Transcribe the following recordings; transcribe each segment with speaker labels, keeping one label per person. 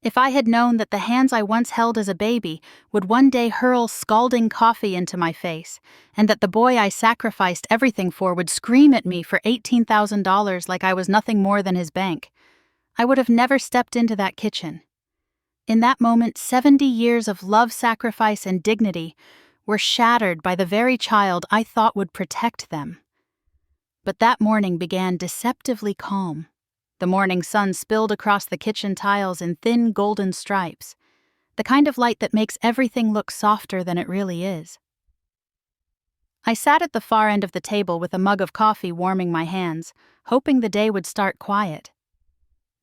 Speaker 1: If I had known that the hands I once held as a baby would one day hurl scalding coffee into my face, and that the boy I sacrificed everything for would scream at me for $18,000 like I was nothing more than his bank, I would have never stepped into that kitchen. In that moment, 70 years of love, sacrifice, and dignity were shattered by the very child I thought would protect them. But that morning began deceptively calm. The morning sun spilled across the kitchen tiles in thin golden stripes, the kind of light that makes everything look softer than it really is. I sat at the far end of the table with a mug of coffee warming my hands, hoping the day would start quiet.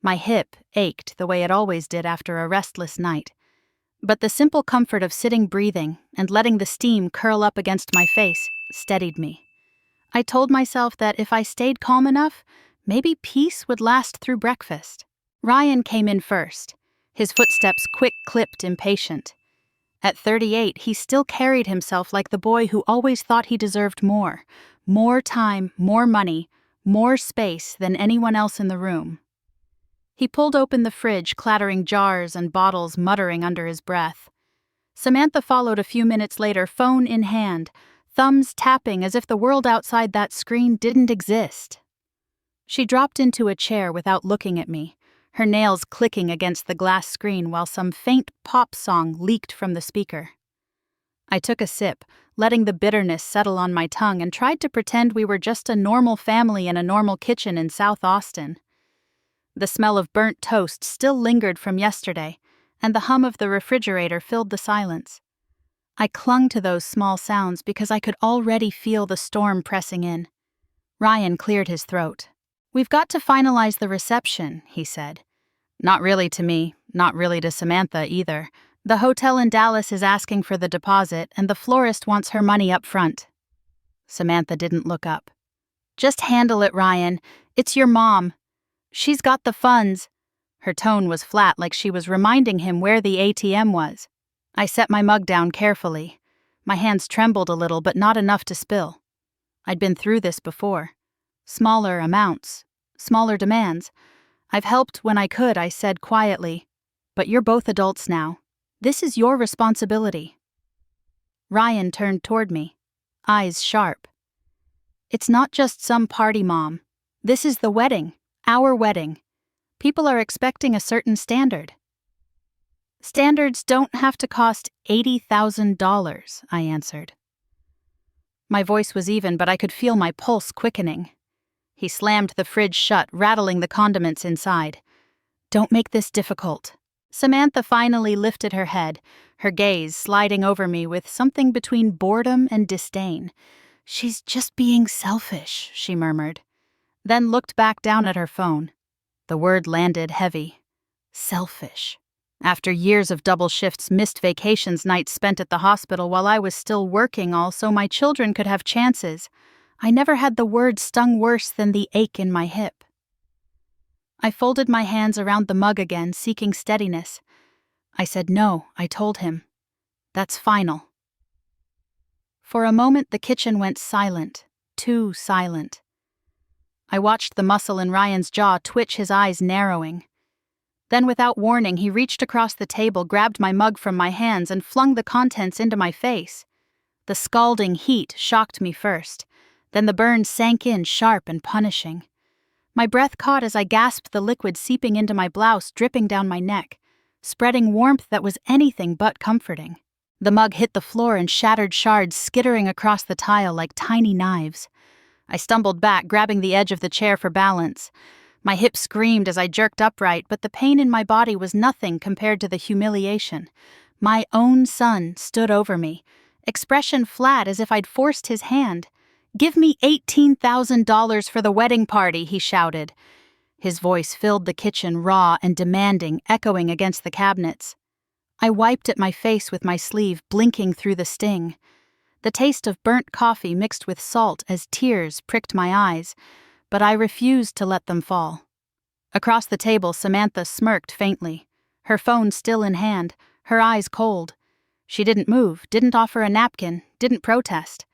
Speaker 1: My hip ached the way it always did after a restless night, but the simple comfort of sitting breathing and letting the steam curl up against my face steadied me. I told myself that if I stayed calm enough, maybe peace would last through breakfast. Ryan came in first, his footsteps quick-clipped, impatient. At 38, he still carried himself like the boy who always thought he deserved more time, more money, more space than anyone else in the room. He pulled open the fridge, clattering jars and bottles, muttering under his breath. Samantha followed a few minutes later, phone in hand, thumbs tapping as if the world outside that screen didn't exist. She dropped into a chair without looking at me, her nails clicking against the glass screen while some faint pop song leaked from the speaker. I took a sip, letting the bitterness settle on my tongue, and tried to pretend we were just a normal family in a normal kitchen in South Austin. The smell of burnt toast still lingered from yesterday, and the hum of the refrigerator filled the silence. I clung to those small sounds because I could already feel the storm pressing in. Ryan cleared his throat. "We've got to finalize the reception," he said. "Not really to me, not really to Samantha either. The hotel in Dallas is asking for the deposit, and the florist wants her money up front." Samantha didn't look up. "Just handle it, Ryan. It's your mom. She's got the funds." Her tone was flat, like she was reminding him where the ATM was. I set my mug down carefully. My hands trembled a little, but not enough to spill. I'd been through this before. Smaller amounts, smaller demands. "I've helped when I could," I said quietly. "But you're both adults now. This is your responsibility." Ryan turned toward me, eyes sharp. "It's not just some party, Mom. This is the wedding, our wedding. People are expecting a certain standard." "Standards don't have to cost $80,000, I answered. My voice was even, but I could feel my pulse quickening. He slammed the fridge shut, rattling the condiments inside. "Don't make this difficult." Samantha finally lifted her head, her gaze sliding over me with something between boredom and disdain. "She's just being selfish," she murmured, then looked back down at her phone. The word landed heavy. Selfish. After years of double shifts, missed vacations, nights spent at the hospital while I was still working, all so my children could have chances, I never had the word stung worse than the ache in my hip. I folded my hands around the mug again, seeking steadiness. I said no, I told him. That's final. For a moment the kitchen went silent, too silent. I watched the muscle in Ryan's jaw twitch, his eyes narrowing. Then without warning, he reached across the table, grabbed my mug from my hands, and flung the contents into my face. The scalding heat shocked me first. Then the burn sank in, sharp and punishing. My breath caught as I gasped, the liquid seeping into my blouse, dripping down my neck, spreading warmth that was anything but comforting. The mug hit the floor and shattered shards skittering across the tile like tiny knives. I stumbled back, grabbing the edge of the chair for balance. My hip screamed as I jerked upright, but the pain in my body was nothing compared to the humiliation. My own son stood over me, expression flat as if I'd forced his hand. "Give me $18,000 for the wedding party," he shouted. His voice filled the kitchen, raw and demanding, echoing against the cabinets. I wiped at my face with my sleeve, blinking through the sting. The taste of burnt coffee mixed with salt as tears pricked my eyes, but I refused to let them fall. Across the table, Samantha smirked faintly, her phone still in hand, her eyes cold. She didn't move, didn't offer a napkin, didn't protest.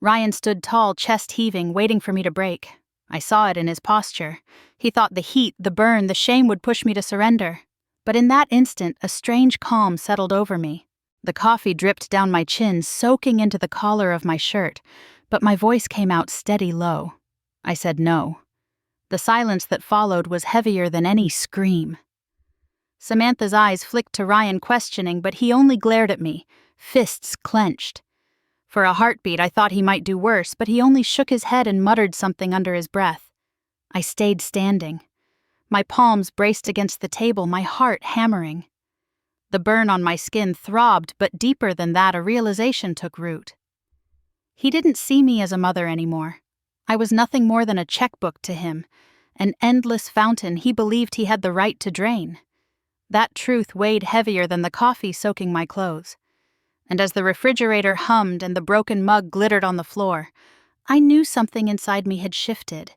Speaker 1: Ryan stood tall, chest heaving, waiting for me to break. I saw it in his posture. He thought the heat, the burn, the shame would push me to surrender. But in that instant, a strange calm settled over me. The coffee dripped down my chin, soaking into the collar of my shirt, but my voice came out steady low. I said no. The silence that followed was heavier than any scream. Samantha's eyes flicked to Ryan questioning, but he only glared at me, fists clenched. For a heartbeat, I thought he might do worse, but he only shook his head and muttered something under his breath. I stayed standing. My palms braced against the table, my heart hammering. The burn on my skin throbbed, but deeper than that, a realization took root. He didn't see me as a mother anymore. I was nothing more than a checkbook to him, an endless fountain he believed he had the right to drain. That truth weighed heavier than the coffee soaking my clothes. And as the refrigerator hummed and the broken mug glittered on the floor, I knew something inside me had shifted.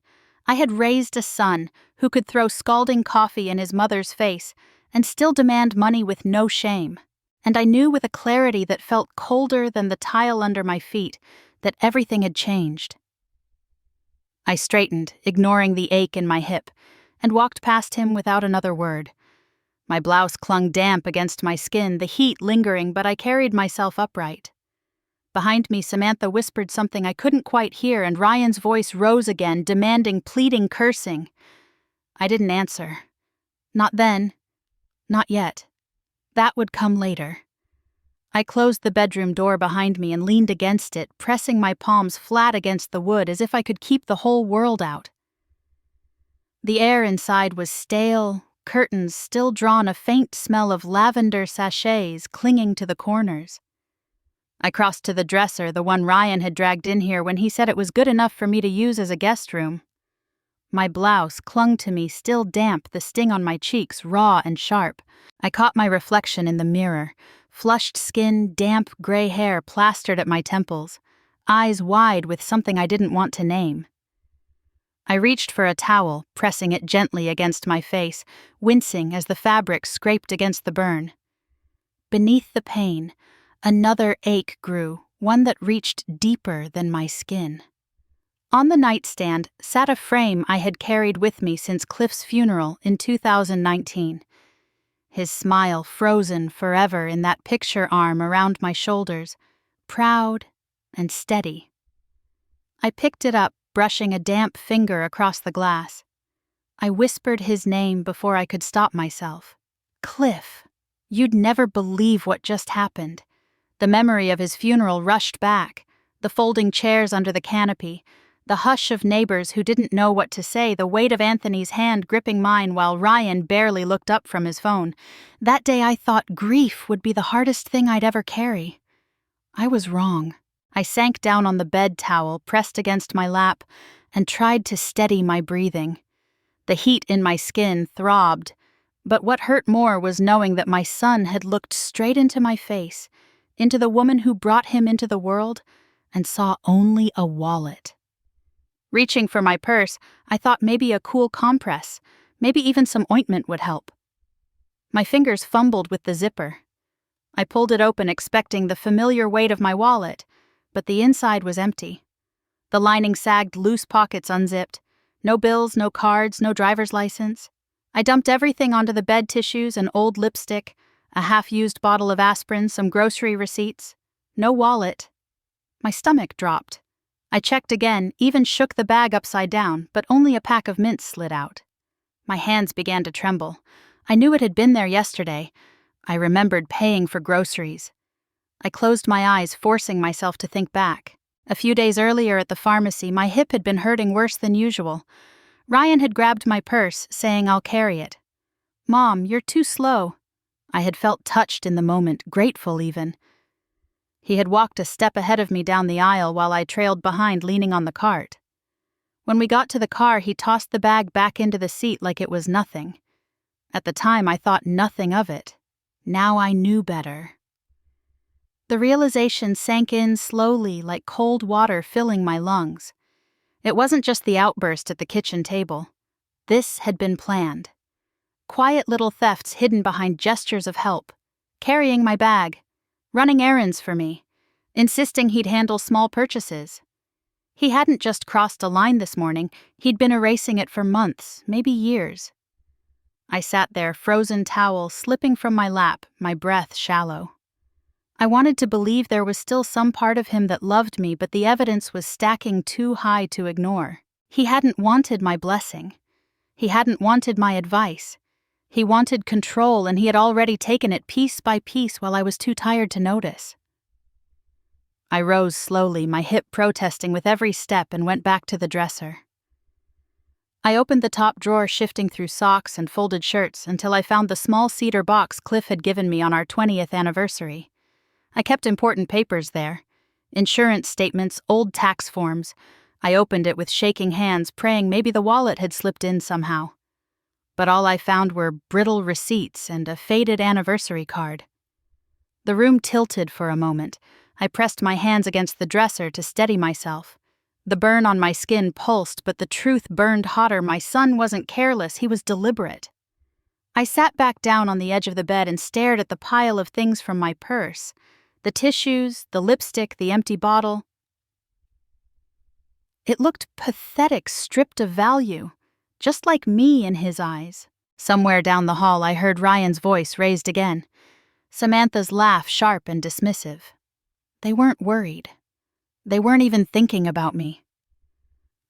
Speaker 1: I had raised a son who could throw scalding coffee in his mother's face and still demand money with no shame. And I knew with a clarity that felt colder than the tile under my feet that everything had changed. I straightened, ignoring the ache in my hip, and walked past him without another word. My blouse clung damp against my skin, the heat lingering, but I carried myself upright. Behind me, Samantha whispered something I couldn't quite hear, and Ryan's voice rose again, demanding, pleading, cursing. I didn't answer. Not then. Not yet. That would come later. I closed the bedroom door behind me and leaned against it, pressing my palms flat against the wood as if I could keep the whole world out. The air inside was stale, curtains still drawn, a faint smell of lavender sachets clinging to the corners. I crossed to the dresser, the one Ryan had dragged in here when he said it was good enough for me to use as a guest room. My blouse clung to me, still damp, the sting on my cheeks raw and sharp. I caught my reflection in the mirror, flushed skin, damp gray hair plastered at my temples, eyes wide with something I didn't want to name. I reached for a towel, pressing it gently against my face, wincing as the fabric scraped against the burn. Beneath the pain, another ache grew, one that reached deeper than my skin. On the nightstand sat a frame I had carried with me since Cliff's funeral in 2019. His smile frozen forever in that picture arm around my shoulders, proud and steady. I picked it up, brushing a damp finger across the glass. I whispered his name before I could stop myself. Cliff. You'd never believe what just happened. The memory of his funeral rushed back, the folding chairs under the canopy, the hush of neighbors who didn't know what to say, the weight of Anthony's hand gripping mine while Ryan barely looked up from his phone. That day I thought grief would be the hardest thing I'd ever carry. I was wrong. I sank down on the bed towel, pressed against my lap, and tried to steady my breathing. The heat in my skin throbbed, but what hurt more was knowing that my son had looked straight into my face, into the woman who brought him into the world, and saw only a wallet. Reaching for my purse, I thought maybe a cool compress, maybe even some ointment would help. My fingers fumbled with the zipper. I pulled it open, expecting the familiar weight of my wallet, but the inside was empty. The lining sagged, loose pockets unzipped. No bills, no cards, no driver's license. I dumped everything onto the bed tissues, an old lipstick, a half-used bottle of aspirin, some grocery receipts. No wallet. My stomach dropped. I checked again, even shook the bag upside down, but only a pack of mints slid out. My hands began to tremble. I knew it had been there yesterday. I remembered paying for groceries. I closed my eyes, forcing myself to think back. A few days earlier at the pharmacy, my hip had been hurting worse than usual. Ryan had grabbed my purse, saying I'll carry it. Mom, you're too slow. I had felt touched in the moment, grateful even. He had walked a step ahead of me down the aisle while I trailed behind, leaning on the cart. When we got to the car, he tossed the bag back into the seat like it was nothing. At the time, I thought nothing of it. Now I knew better. The realization sank in slowly, like cold water filling my lungs. It wasn't just the outburst at the kitchen table. This had been planned. Quiet little thefts hidden behind gestures of help, carrying my bag, running errands for me, insisting he'd handle small purchases. He hadn't just crossed a line this morning, he'd been erasing it for months, maybe years. I sat there, frozen towel slipping from my lap, my breath shallow. I wanted to believe there was still some part of him that loved me, but the evidence was stacking too high to ignore. He hadn't wanted my blessing. He hadn't wanted my advice. He wanted control, and he had already taken it piece by piece while I was too tired to notice. I rose slowly, my hip protesting with every step, and went back to the dresser. I opened the top drawer, shifting through socks and folded shirts until I found the small cedar box Cliff had given me on our 20th anniversary. I kept important papers there. Insurance statements, old tax forms. I opened it with shaking hands, praying maybe the wallet had slipped in somehow. But all I found were brittle receipts and a faded anniversary card. The room tilted for a moment. I pressed my hands against the dresser to steady myself. The burn on my skin pulsed, but the truth burned hotter. My son wasn't careless, he was deliberate. I sat back down on the edge of the bed and stared at the pile of things from my purse. The tissues, the lipstick, the empty bottle. It looked pathetic, stripped of value, just like me in his eyes. Somewhere down the hall I heard Ryan's voice raised again. Samantha's laugh sharp and dismissive. They weren't worried. They weren't even thinking about me.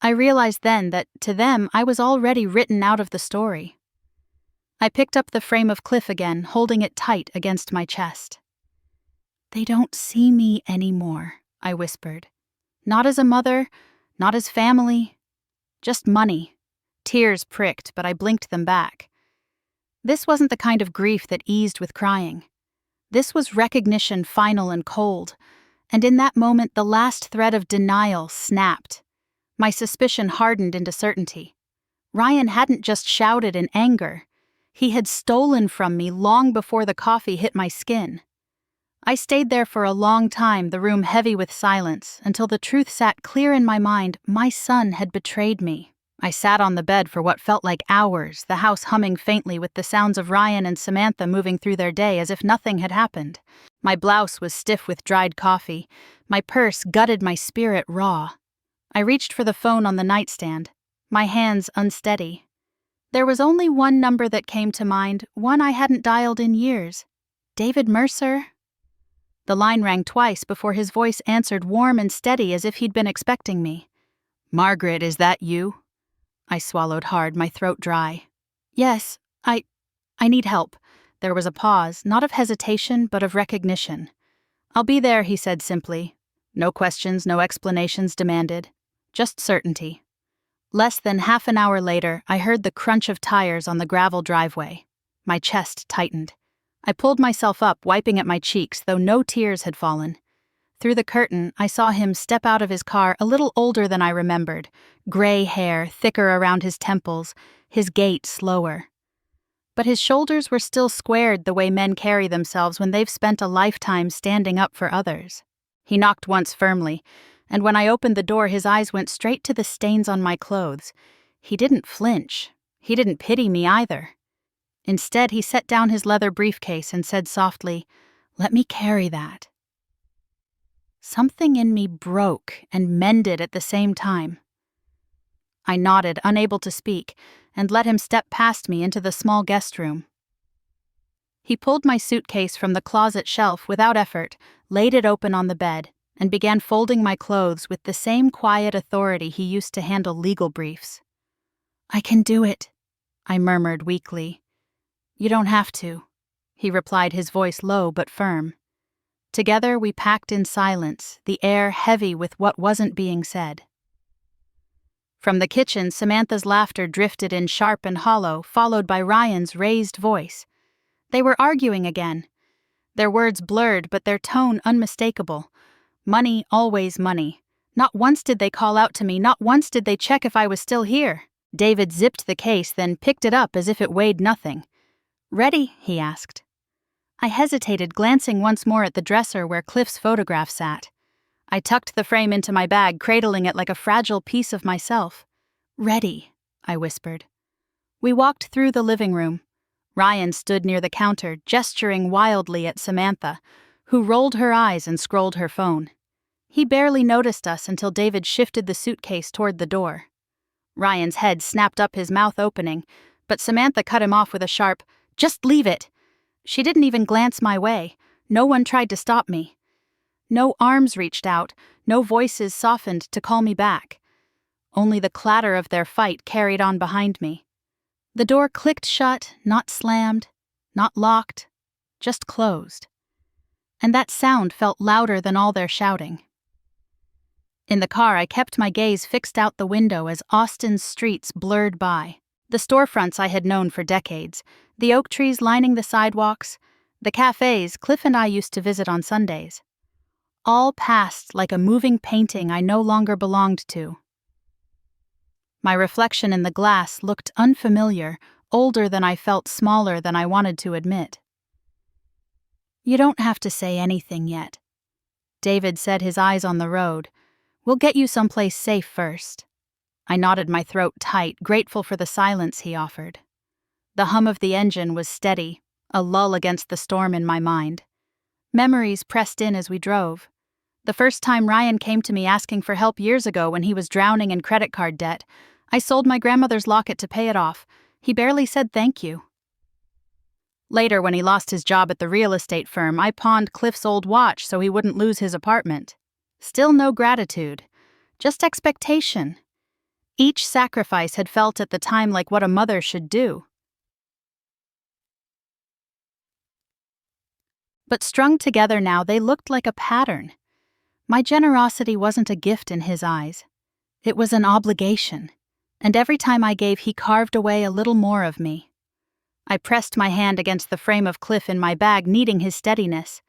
Speaker 1: I realized then that, to them, I was already written out of the story. I picked up the frame of Cliff again, holding it tight against my chest. "They don't see me anymore," I whispered. "Not as a mother, not as family, just money." Tears pricked, but I blinked them back. This wasn't the kind of grief that eased with crying. This was recognition, final and cold, and in that moment the last thread of denial snapped. My suspicion hardened into certainty. Ryan hadn't just shouted in anger. He had stolen from me long before the coffee hit my skin. I stayed there for a long time, the room heavy with silence, until the truth sat clear in my mind. My son had betrayed me. I sat on the bed for what felt like hours, the house humming faintly with the sounds of Ryan and Samantha moving through their day as if nothing had happened. My blouse was stiff with dried coffee. My purse gutted my spirit raw. I reached for the phone on the nightstand, my hands unsteady. There was only one number that came to mind, one I hadn't dialed in years. David Mercer? The line rang twice before his voice answered, warm and steady as if he'd been expecting me. "Margaret, is that you?" I swallowed hard, my throat dry. "Yes, I need help." There was a pause, not of hesitation, but of recognition. "I'll be there," he said simply. No questions, no explanations demanded. Just certainty. Less than half an hour later, I heard the crunch of tires on the gravel driveway. My chest tightened. I pulled myself up, wiping at my cheeks, though no tears had fallen. Through the curtain, I saw him step out of his car, a little older than I remembered. Gray hair, thicker around his temples, his gait slower. But his shoulders were still squared the way men carry themselves when they've spent a lifetime standing up for others. He knocked once firmly, and when I opened the door, his eyes went straight to the stains on my clothes. He didn't flinch. He didn't pity me either. Instead, he set down his leather briefcase and said softly, "Let me carry that." Something in me broke and mended at the same time. I nodded, unable to speak, and let him step past me into the small guest room. He pulled my suitcase from the closet shelf without effort, laid it open on the bed, and began folding my clothes with the same quiet authority he used to handle legal briefs. "I can do it," I murmured weakly. "You don't have to," he replied, his voice low but firm. Together we packed in silence, the air heavy with what wasn't being said. From the kitchen, Samantha's laughter drifted in sharp and hollow, followed by Ryan's raised voice. They were arguing again. Their words blurred, but their tone unmistakable. Money, always money. Not once did they call out to me, not once did they check if I was still here. David zipped the case, then picked it up as if it weighed nothing. "Ready?" he asked. I hesitated, glancing once more at the dresser where Cliff's photograph sat. I tucked the frame into my bag, cradling it like a fragile piece of myself. "Ready," I whispered. We walked through the living room. Ryan stood near the counter, gesturing wildly at Samantha, who rolled her eyes and scrolled her phone. He barely noticed us until David shifted the suitcase toward the door. Ryan's head snapped up, his mouth opening, But Samantha cut him off with a sharp, "Just leave it." She didn't even glance my way. No one tried to stop me. No arms reached out, no voices softened to call me back. Only the clatter of their fight carried on behind me. The door clicked shut, not slammed, not locked, just closed. And that sound felt louder than all their shouting. In the car, I kept my gaze fixed out the window as Austin's streets blurred by. The storefronts I had known for decades, the oak trees lining the sidewalks, the cafes Cliff and I used to visit on Sundays. All passed like a moving painting I no longer belonged to. My reflection in the glass looked unfamiliar, older than I felt, smaller than I wanted to admit. "You don't have to say anything yet," David said, his eyes on the road. "We'll get you someplace safe first." I knotted my throat tight, grateful for the silence he offered. The hum of the engine was steady, a lull against the storm in my mind. Memories pressed in as we drove. The first time Ryan came to me asking for help years ago when he was drowning in credit card debt, I sold my grandmother's locket to pay it off. He barely said thank you. Later, when he lost his job at the real estate firm, I pawned Cliff's old watch so he wouldn't lose his apartment. Still no gratitude, just expectation. Each sacrifice had felt at the time like what a mother should do. But strung together now, they looked like a pattern. My generosity wasn't a gift in his eyes. It was an obligation. And every time I gave, he carved away a little more of me. I pressed my hand against the frame of Cliff in my bag, needing his steadiness.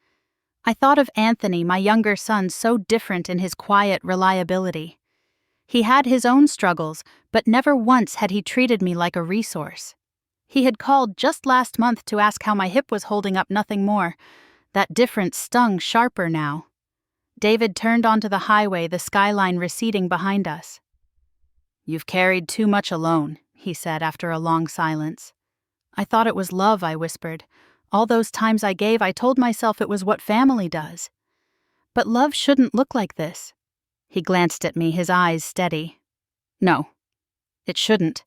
Speaker 1: I thought of Anthony, my younger son, so different in his quiet reliability. He had his own struggles, but never once had he treated me like a resource. He had called just last month to ask how my hip was holding up, nothing more. That difference stung sharper now. David turned onto the highway, the skyline receding behind us. "You've carried too much alone," he said after a long silence. "I thought it was love," I whispered. "All those times I gave, I told myself it was what family does. But love shouldn't look like this." He glanced at me, his eyes steady. "No, it shouldn't."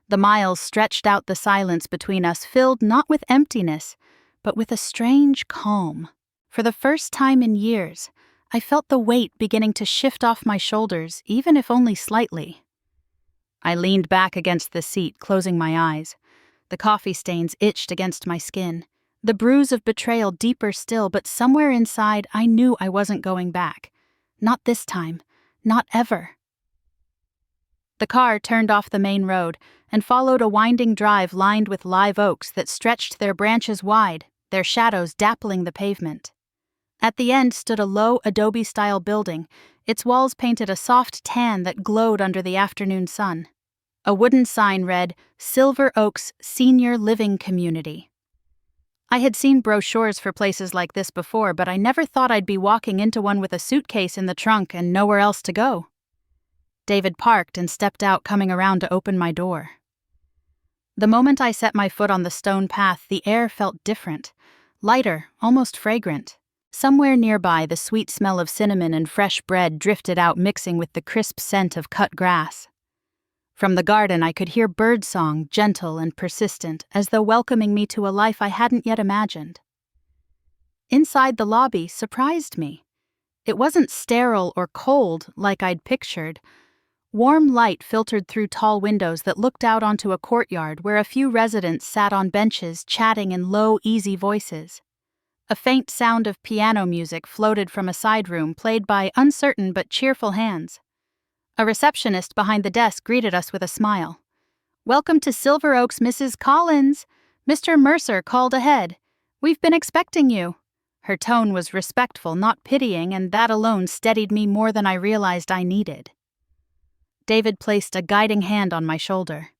Speaker 1: The miles stretched out the silence between us, filled not with emptiness, but with a strange calm. For the first time in years, I felt the weight beginning to shift off my shoulders, even if only slightly. I leaned back against the seat, closing my eyes. The coffee stains itched against my skin. The bruise of betrayal deeper still, but somewhere inside I knew I wasn't going back. Not this time. Not ever. The car turned off the main road and followed a winding drive lined with live oaks that stretched their branches wide, their shadows dappling the pavement. At the end stood a low adobe-style building, its walls painted a soft tan that glowed under the afternoon sun. A wooden sign read, "Silver Oaks Senior Living Community." I had seen brochures for places like this before, but I never thought I'd be walking into one with a suitcase in the trunk and nowhere else to go. David parked and stepped out, coming around to open my door. The moment I set my foot on the stone path, the air felt different, lighter, almost fragrant. Somewhere nearby, the sweet smell of cinnamon and fresh bread drifted out, mixing with the crisp scent of cut grass. From the garden, I could hear birdsong, gentle and persistent, as though welcoming me to a life I hadn't yet imagined. Inside, the lobby surprised me. It wasn't sterile or cold like I'd pictured. Warm light filtered through tall windows that looked out onto a courtyard where a few residents sat on benches chatting in low, easy voices. A faint sound of piano music floated from a side room, played by uncertain but cheerful hands. A receptionist behind the desk greeted us with a smile. "Welcome to Silver Oaks, Mrs. Collins. Mr. Mercer called ahead. We've been expecting you." Her tone was respectful, not pitying, and that alone steadied me more than I realized I needed. David placed a guiding hand on my shoulder.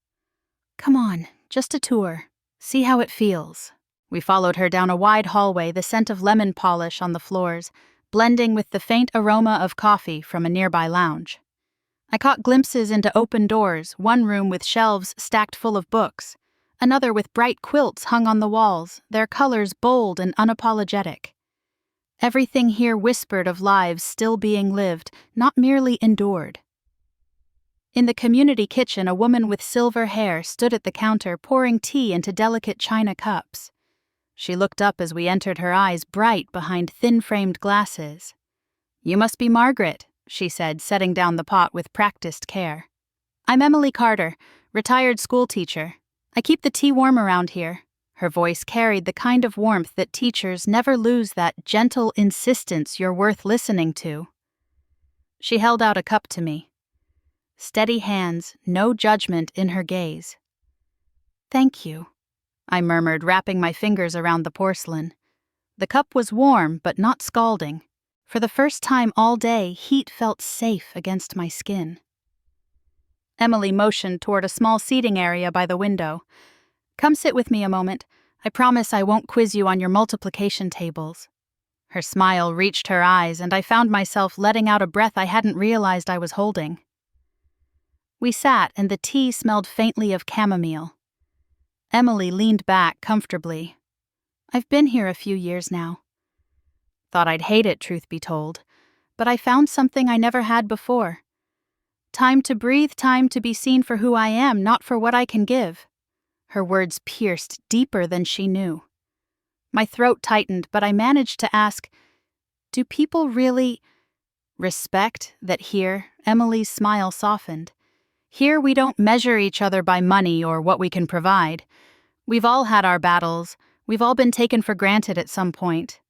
Speaker 1: "Come on, just a tour. See how it feels." We followed her down a wide hallway, the scent of lemon polish on the floors, blending with the faint aroma of coffee from a nearby lounge. I caught glimpses into open doors, one room with shelves stacked full of books, another with bright quilts hung on the walls, their colors bold and unapologetic. Everything here whispered of lives still being lived, not merely endured. In the community kitchen, a woman with silver hair stood at the counter pouring tea into delicate china cups. She looked up as we entered, her eyes bright behind thin-framed glasses. "You must be Margaret," she said, setting down the pot with practiced care. "I'm Emily Carter, retired schoolteacher. I keep the tea warm around here." Her voice carried the kind of warmth that teachers never lose, that gentle insistence you're worth listening to. She held out a cup to me. Steady hands, no judgment in her gaze. "Thank you," I murmured, wrapping my fingers around the porcelain. The cup was warm, but not scalding. For the first time all day, heat felt safe against my skin. Emily motioned toward a small seating area by the window. "Come sit with me a moment. I promise I won't quiz you on your multiplication tables." Her smile reached her eyes, and I found myself letting out a breath I hadn't realized I was holding. We sat, and the tea smelled faintly of chamomile. Emily leaned back comfortably. "I've been here a few years now. Thought I'd hate it, truth be told, but I found something I never had before. Time to breathe, time to be seen for who I am, not for what I can give." Her words pierced deeper than she knew. My throat tightened, but I managed to ask, "Do people really respect that here?" Emily's smile softened. "Here we don't measure each other by money or what we can provide. We've all had our battles. We've all been taken for granted at some point.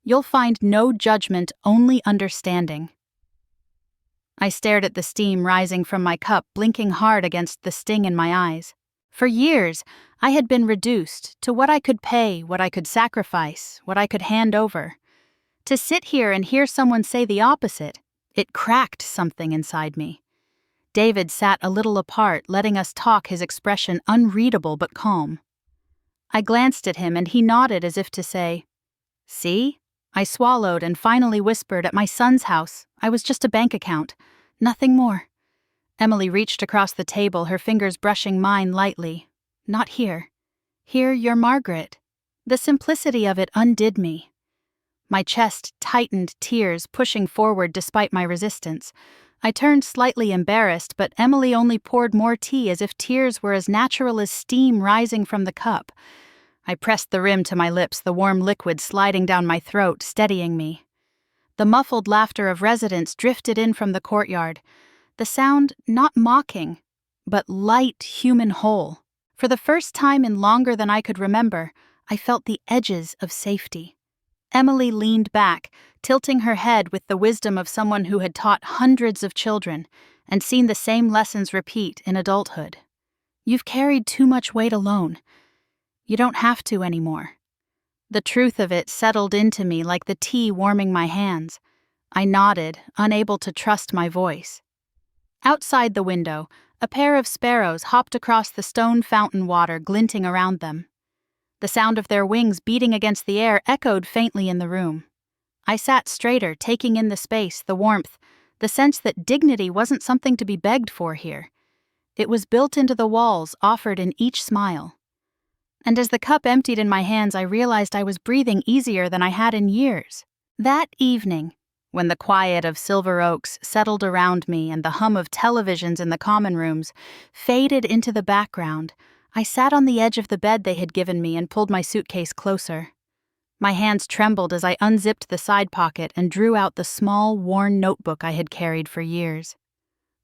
Speaker 1: You'll find no judgment, only understanding." I stared at the steam rising from my cup, blinking hard against the sting in my eyes. For years, I had been reduced to what I could pay, what I could sacrifice, what I could hand over. To sit here and hear someone say the opposite, it cracked something inside me. David sat a little apart, letting us talk, his expression unreadable but calm. I glanced at him and he nodded as if to say, "See?" I swallowed and finally whispered, "At my son's house, I was just a bank account. Nothing more." Emily reached across the table, her fingers brushing mine lightly. "Not here. Here you're Margaret." The simplicity of it undid me. My chest tightened, tears pushing forward despite my resistance. I turned slightly embarrassed, but Emily only poured more tea, as if tears were as natural as steam rising from the cup. I pressed the rim to my lips, the warm liquid sliding down my throat, steadying me. The muffled laughter of residents drifted in from the courtyard. The sound not mocking, but light, human whole. For the first time in longer than I could remember, I felt the edges of safety. Emily leaned back, tilting her head with the wisdom of someone who had taught hundreds of children and seen the same lessons repeat in adulthood. "You've carried too much weight alone. You don't have to anymore." The truth of it settled into me like the tea warming my hands. I nodded, unable to trust my voice. Outside the window, a pair of sparrows hopped across the stone fountain water, glinting around them. The sound of their wings beating against the air echoed faintly in the room. I sat straighter, taking in the space, the warmth, the sense that dignity wasn't something to be begged for here. It was built into the walls, offered in each smile. And as the cup emptied in my hands, I realized I was breathing easier than I had in years. That evening, when the quiet of Silver Oaks settled around me and the hum of televisions in the common rooms faded into the background, I sat on the edge of the bed they had given me and pulled my suitcase closer. My hands trembled as I unzipped the side pocket and drew out the small, worn notebook I had carried for years.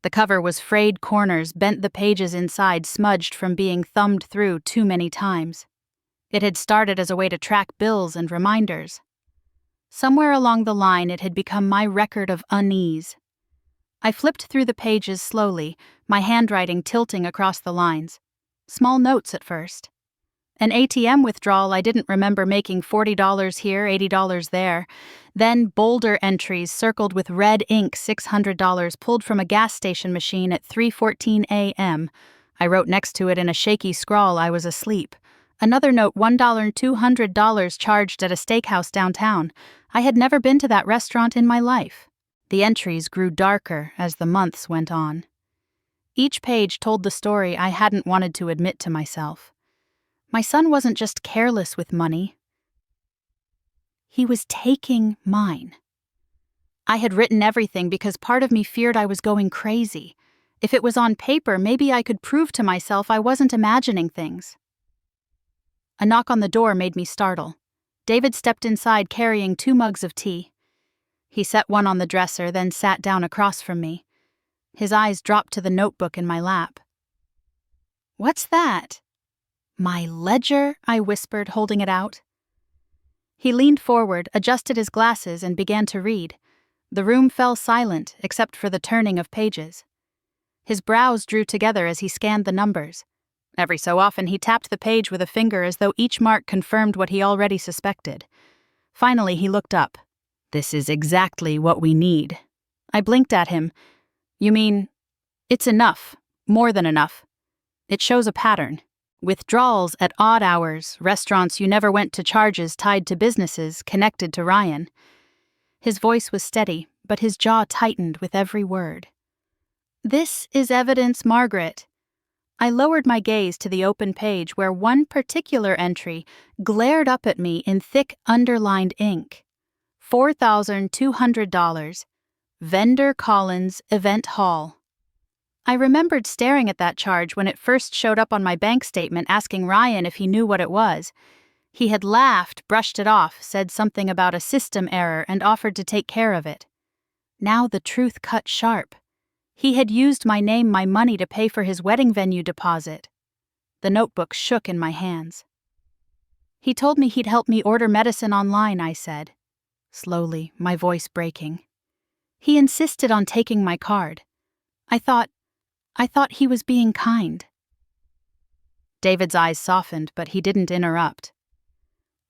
Speaker 1: The cover was frayed corners, bent, the pages inside smudged from being thumbed through too many times. It had started as a way to track bills and reminders. Somewhere along the line, it had become my record of unease. I flipped through the pages slowly, my handwriting tilting across the lines. Small notes at first. An ATM withdrawal I didn't remember making, $40 here, $80 there. Then bolder entries circled with red ink, $600 pulled from a gas station machine at 3:14 a.m. I wrote next to it in a shaky scrawl I was asleep. Another note, $1 $200 charged at a steakhouse downtown. I had never been to that restaurant in my life. The entries grew darker as the months went on. Each page told the story I hadn't wanted to admit to myself. My son wasn't just careless with money. He was taking mine. I had written everything because part of me feared I was going crazy. If it was on paper, maybe I could prove to myself I wasn't imagining things. A knock on the door made me startle. David stepped inside carrying 2 mugs of tea. He set one on the dresser, then sat down across from me. His eyes dropped to the notebook in my lap. "What's that?" "My ledger," I whispered, holding it out. He leaned forward, adjusted his glasses, and began to read. The room fell silent, except for the turning of pages. His brows drew together as he scanned the numbers. Every so often he tapped the page with a finger as though each mark confirmed what he already suspected. Finally he looked up. "This is exactly what we need." I blinked at him. "You mean, it's enough, more than enough. It shows a pattern. Withdrawals at odd hours, restaurants you never went to, charges tied to businesses connected to Ryan." His voice was steady, but his jaw tightened with every word. "This is evidence, Margaret." I lowered my gaze to the open page where one particular entry glared up at me in thick underlined ink. $4,200. Vendor Collins Event Hall. I remembered staring at that charge when it first showed up on my bank statement, asking Ryan if he knew what it was. He had laughed, brushed it off, said something about a system error, and offered to take care of it. Now the truth cut sharp. He had used my name, my money, to pay for his wedding venue deposit. The notebook shook in my hands. "He told me he'd help me order medicine online," I said, slowly, my voice breaking. "He insisted on taking my card. I thought he was being kind." David's eyes softened, but he didn't interrupt.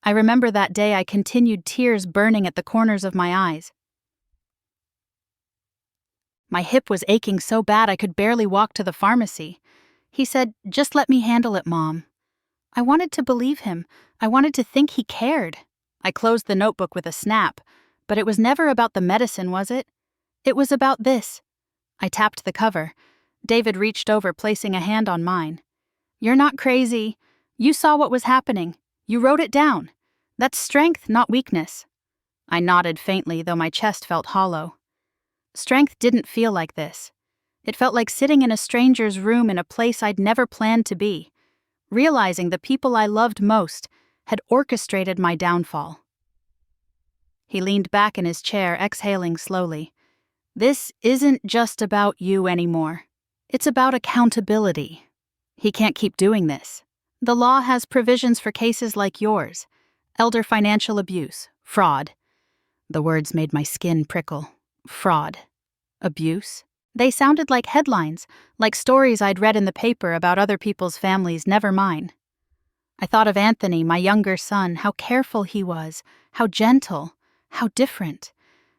Speaker 1: I remember that day I continued, tears burning at the corners of my eyes. My hip was aching so bad I could barely walk to the pharmacy. He said, "Just let me handle it, Mom." I wanted to believe him. I wanted to think he cared. I closed the notebook with a snap, but it was never about the medicine, was it? It was about this. I tapped the cover. David reached over, placing a hand on mine. "You're not crazy. You saw what was happening. You wrote it down. That's strength, not weakness." I nodded faintly, though my chest felt hollow. Strength didn't feel like this. It felt like sitting in a stranger's room in a place I'd never planned to be, realizing the people I loved most had orchestrated my downfall. He leaned back in his chair, exhaling slowly. "This isn't just about you anymore. It's about accountability. He can't keep doing this. The law has provisions for cases like yours. Elder financial abuse, fraud." The words made my skin prickle. Fraud. Abuse. They sounded like headlines, like stories I'd read in the paper about other people's families, never mine. I thought of Anthony, my younger son, how careful he was, how gentle, how different.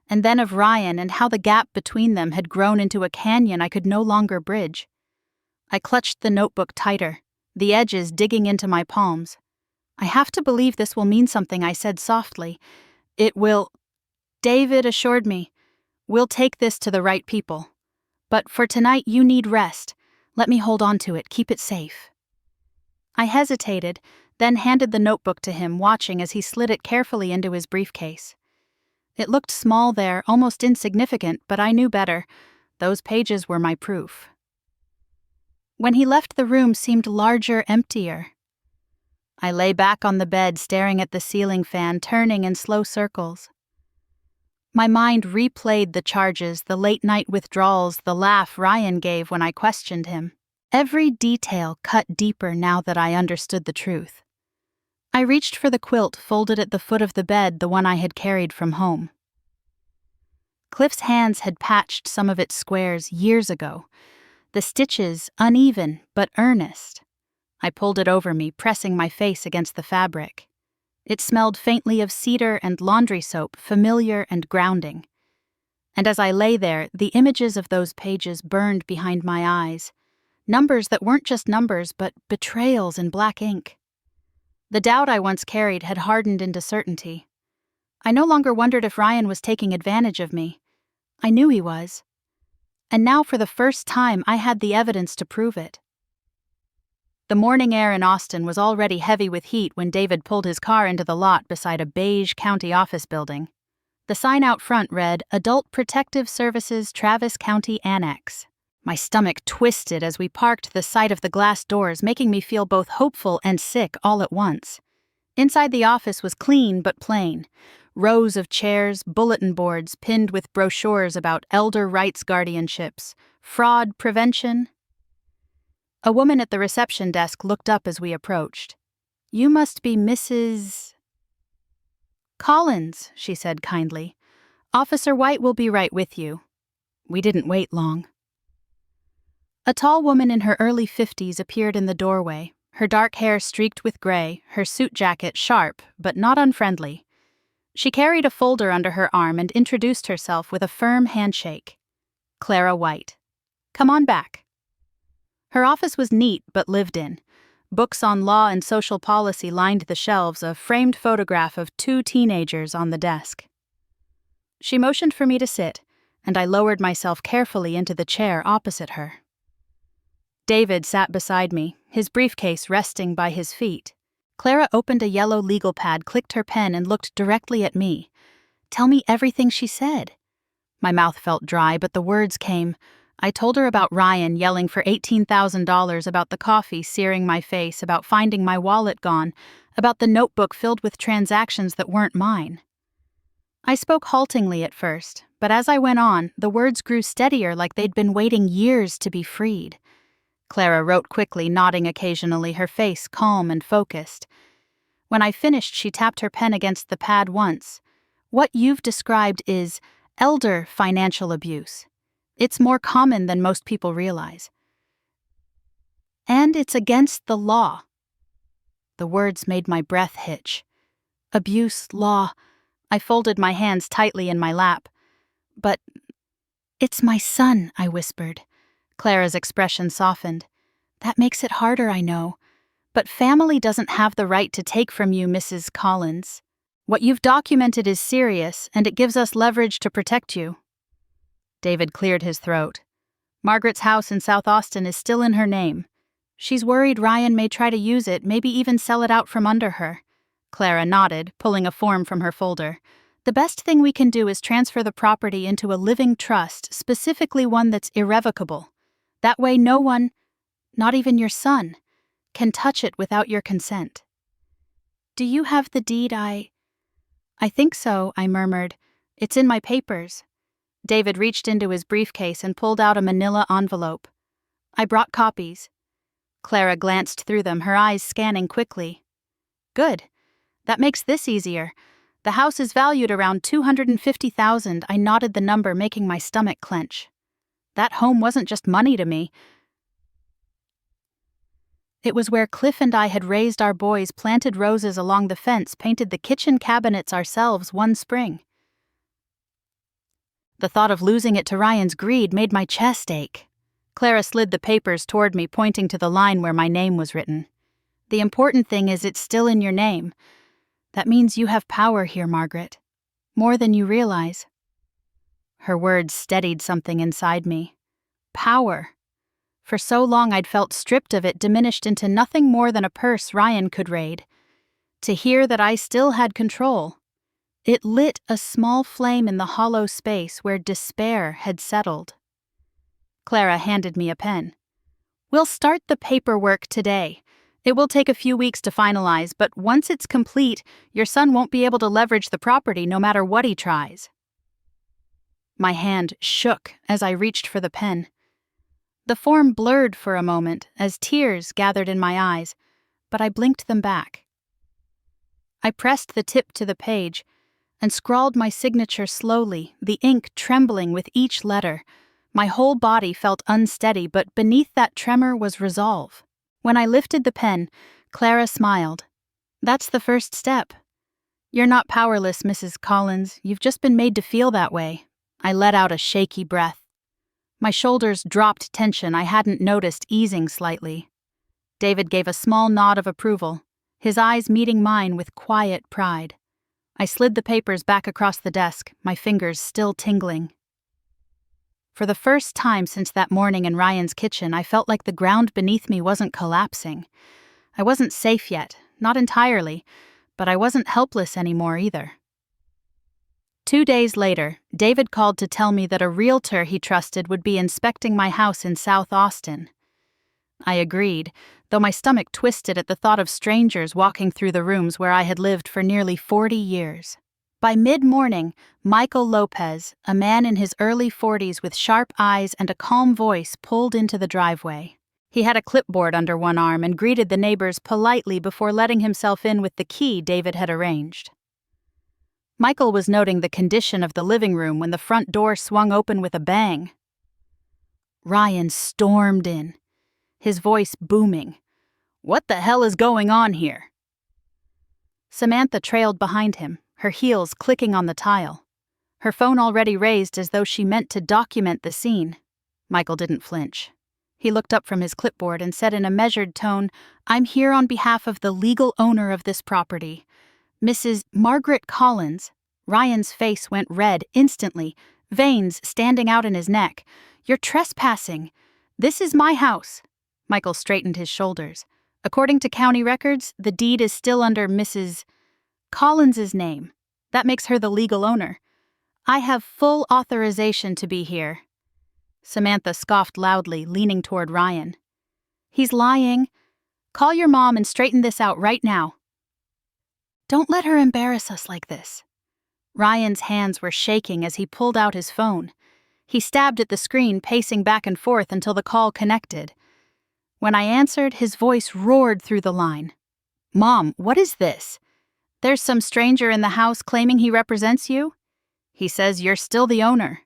Speaker 1: And then of Ryan and how the gap between them had grown into a canyon I could no longer bridge. I clutched the notebook tighter, the edges digging into my palms. "I have to believe this will mean something," I said softly. "It will," David assured me. "We'll take this to the right people. But for tonight, you need rest. Let me hold on to it, keep it safe." I hesitated, then handed the notebook to him, watching as he slid it carefully into his briefcase. It looked small there, almost insignificant, but I knew better. Those pages were my proof. When he left, the room seemed larger, emptier. I lay back on the bed, staring at the ceiling fan turning in slow circles. My mind replayed the charges, the late-night withdrawals, the laugh Ryan gave when I questioned him. Every detail cut deeper now that I understood the truth. I reached for the quilt folded at the foot of the bed, the one I had carried from home. Cliff's hands had patched some of its squares years ago, the stitches uneven but earnest. I pulled it over me, pressing my face against the fabric. It smelled faintly of cedar and laundry soap, familiar and grounding. And as I lay there, the images of those pages burned behind my eyes. Numbers that weren't just numbers, but betrayals in black ink. The doubt I once carried had hardened into certainty. I no longer wondered if Ryan was taking advantage of me. I knew he was. And now, for the first time, I had the evidence to prove it. The morning air in Austin was already heavy with heat when David pulled his car into the lot beside a beige county office building. The sign out front read, "Adult Protective Services, Travis County Annex." My stomach twisted as we parked the sight of the glass doors, making me feel both hopeful and sick all at once. Inside the office was clean but plain. Rows of chairs, bulletin boards pinned with brochures about elder rights guardianships, fraud prevention. A woman at the reception desk looked up as we approached. "You must be Mrs. Collins," she said kindly. "Officer White will be right with you." We didn't wait long. A tall woman in her early 50s appeared in the doorway, her dark hair streaked with gray, her suit jacket sharp but not unfriendly. She carried a folder under her arm and introduced herself with a firm handshake. "Clara White. Come on back." Her office was neat but lived in. Books on law and social policy lined the shelves, a framed photograph of 2 teenagers on the desk. She motioned for me to sit, and I lowered myself carefully into the chair opposite her. David sat beside me, his briefcase resting by his feet. Clara opened a yellow legal pad, clicked her pen, and looked directly at me. "Tell me everything she said." My mouth felt dry, but the words came. I told her about Ryan yelling for $18,000, about the coffee searing my face, about finding my wallet gone, about the notebook filled with transactions that weren't mine. I spoke haltingly at first, but as I went on, the words grew steadier, like they'd been waiting years to be freed. Clara wrote quickly, nodding occasionally, her face calm and focused. When I finished, she tapped her pen against the pad once. "What you've described is elder financial abuse. It's more common than most people realize. And it's against the law." The words made my breath hitch. Abuse, law. I folded my hands tightly in my lap. "But it's my son," I whispered. Clara's expression softened. "That makes it harder, I know. But family doesn't have the right to take from you, Mrs. Collins. What you've documented is serious, and it gives us leverage to protect you." David cleared his throat. "Margaret's house in South Austin is still in her name. She's worried Ryan may try to use it, maybe even sell it out from under her." Clara nodded, pulling a form from her folder. "The best thing we can do is transfer the property into a living trust, specifically one that's irrevocable. That way no one, not even your son, can touch it without your consent." "Do you have the deed I think so," I murmured. "It's in my papers." David reached into his briefcase and pulled out a manila envelope. "I brought copies." Clara glanced through them, her eyes scanning quickly. "Good. That makes this easier. The house is valued around $250,000. I nodded the number, making my stomach clench. That home wasn't just money to me. It was where Cliff and I had raised our boys, planted roses along the fence, painted the kitchen cabinets ourselves one spring. The thought of losing it to Ryan's greed made my chest ache. Clara slid the papers toward me, pointing to the line where my name was written. "The important thing is it's still in your name. That means you have power here, Margaret. More than you realize." Her words steadied something inside me. Power. For so long I'd felt stripped of it, diminished into nothing more than a purse Ryan could raid. To hear that I still had control, it lit a small flame in the hollow space where despair had settled. Clara handed me a pen. "We'll start the paperwork today. It will take a few weeks to finalize, but once it's complete, your son won't be able to leverage the property no matter what he tries." My hand shook as I reached for the pen. The form blurred for a moment as tears gathered in my eyes, but I blinked them back. I pressed the tip to the page and scrawled my signature slowly, the ink trembling with each letter. My whole body felt unsteady, but beneath that tremor was resolve. When I lifted the pen, Clara smiled. "That's the first step. You're not powerless, Mrs. Collins. You've just been made to feel that way." I let out a shaky breath. My shoulders dropped tension I hadn't noticed easing slightly. David gave a small nod of approval, his eyes meeting mine with quiet pride. I slid the papers back across the desk, my fingers still tingling. For the first time since that morning in Ryan's kitchen, I felt like the ground beneath me wasn't collapsing. I wasn't safe yet, not entirely, but I wasn't helpless anymore either. 2 days later, David called to tell me that a realtor he trusted would be inspecting my house in South Austin. I agreed, though my stomach twisted at the thought of strangers walking through the rooms where I had lived for nearly 40 years. By mid-morning, Michael Lopez, a man in his early 40s with sharp eyes and a calm voice, pulled into the driveway. He had a clipboard under one arm and greeted the neighbors politely before letting himself in with the key David had arranged. Michael was noting the condition of the living room when the front door swung open with a bang. Ryan stormed in, his voice booming. "What the hell is going on here?" Samantha trailed behind him, her heels clicking on the tile, her phone already raised as though she meant to document the scene. Michael didn't flinch. He looked up from his clipboard and said in a measured tone, "I'm here on behalf of the legal owner of this property, Mrs. Margaret Collins." Ryan's face went red instantly, veins standing out in his neck. "You're trespassing. This is my house." Michael straightened his shoulders. "According to county records, the deed is still under Mrs. Collins's name. That makes her the legal owner. I have full authorization to be here." Samantha scoffed loudly, leaning toward Ryan. "He's lying. Call your mom and straighten this out right now." "Don't let her embarrass us like this." Ryan's hands were shaking as he pulled out his phone. He stabbed at the screen, pacing back and forth until the call connected. When I answered, his voice roared through the line. "Mom, what is this? There's some stranger in the house claiming he represents you? He says you're still the owner."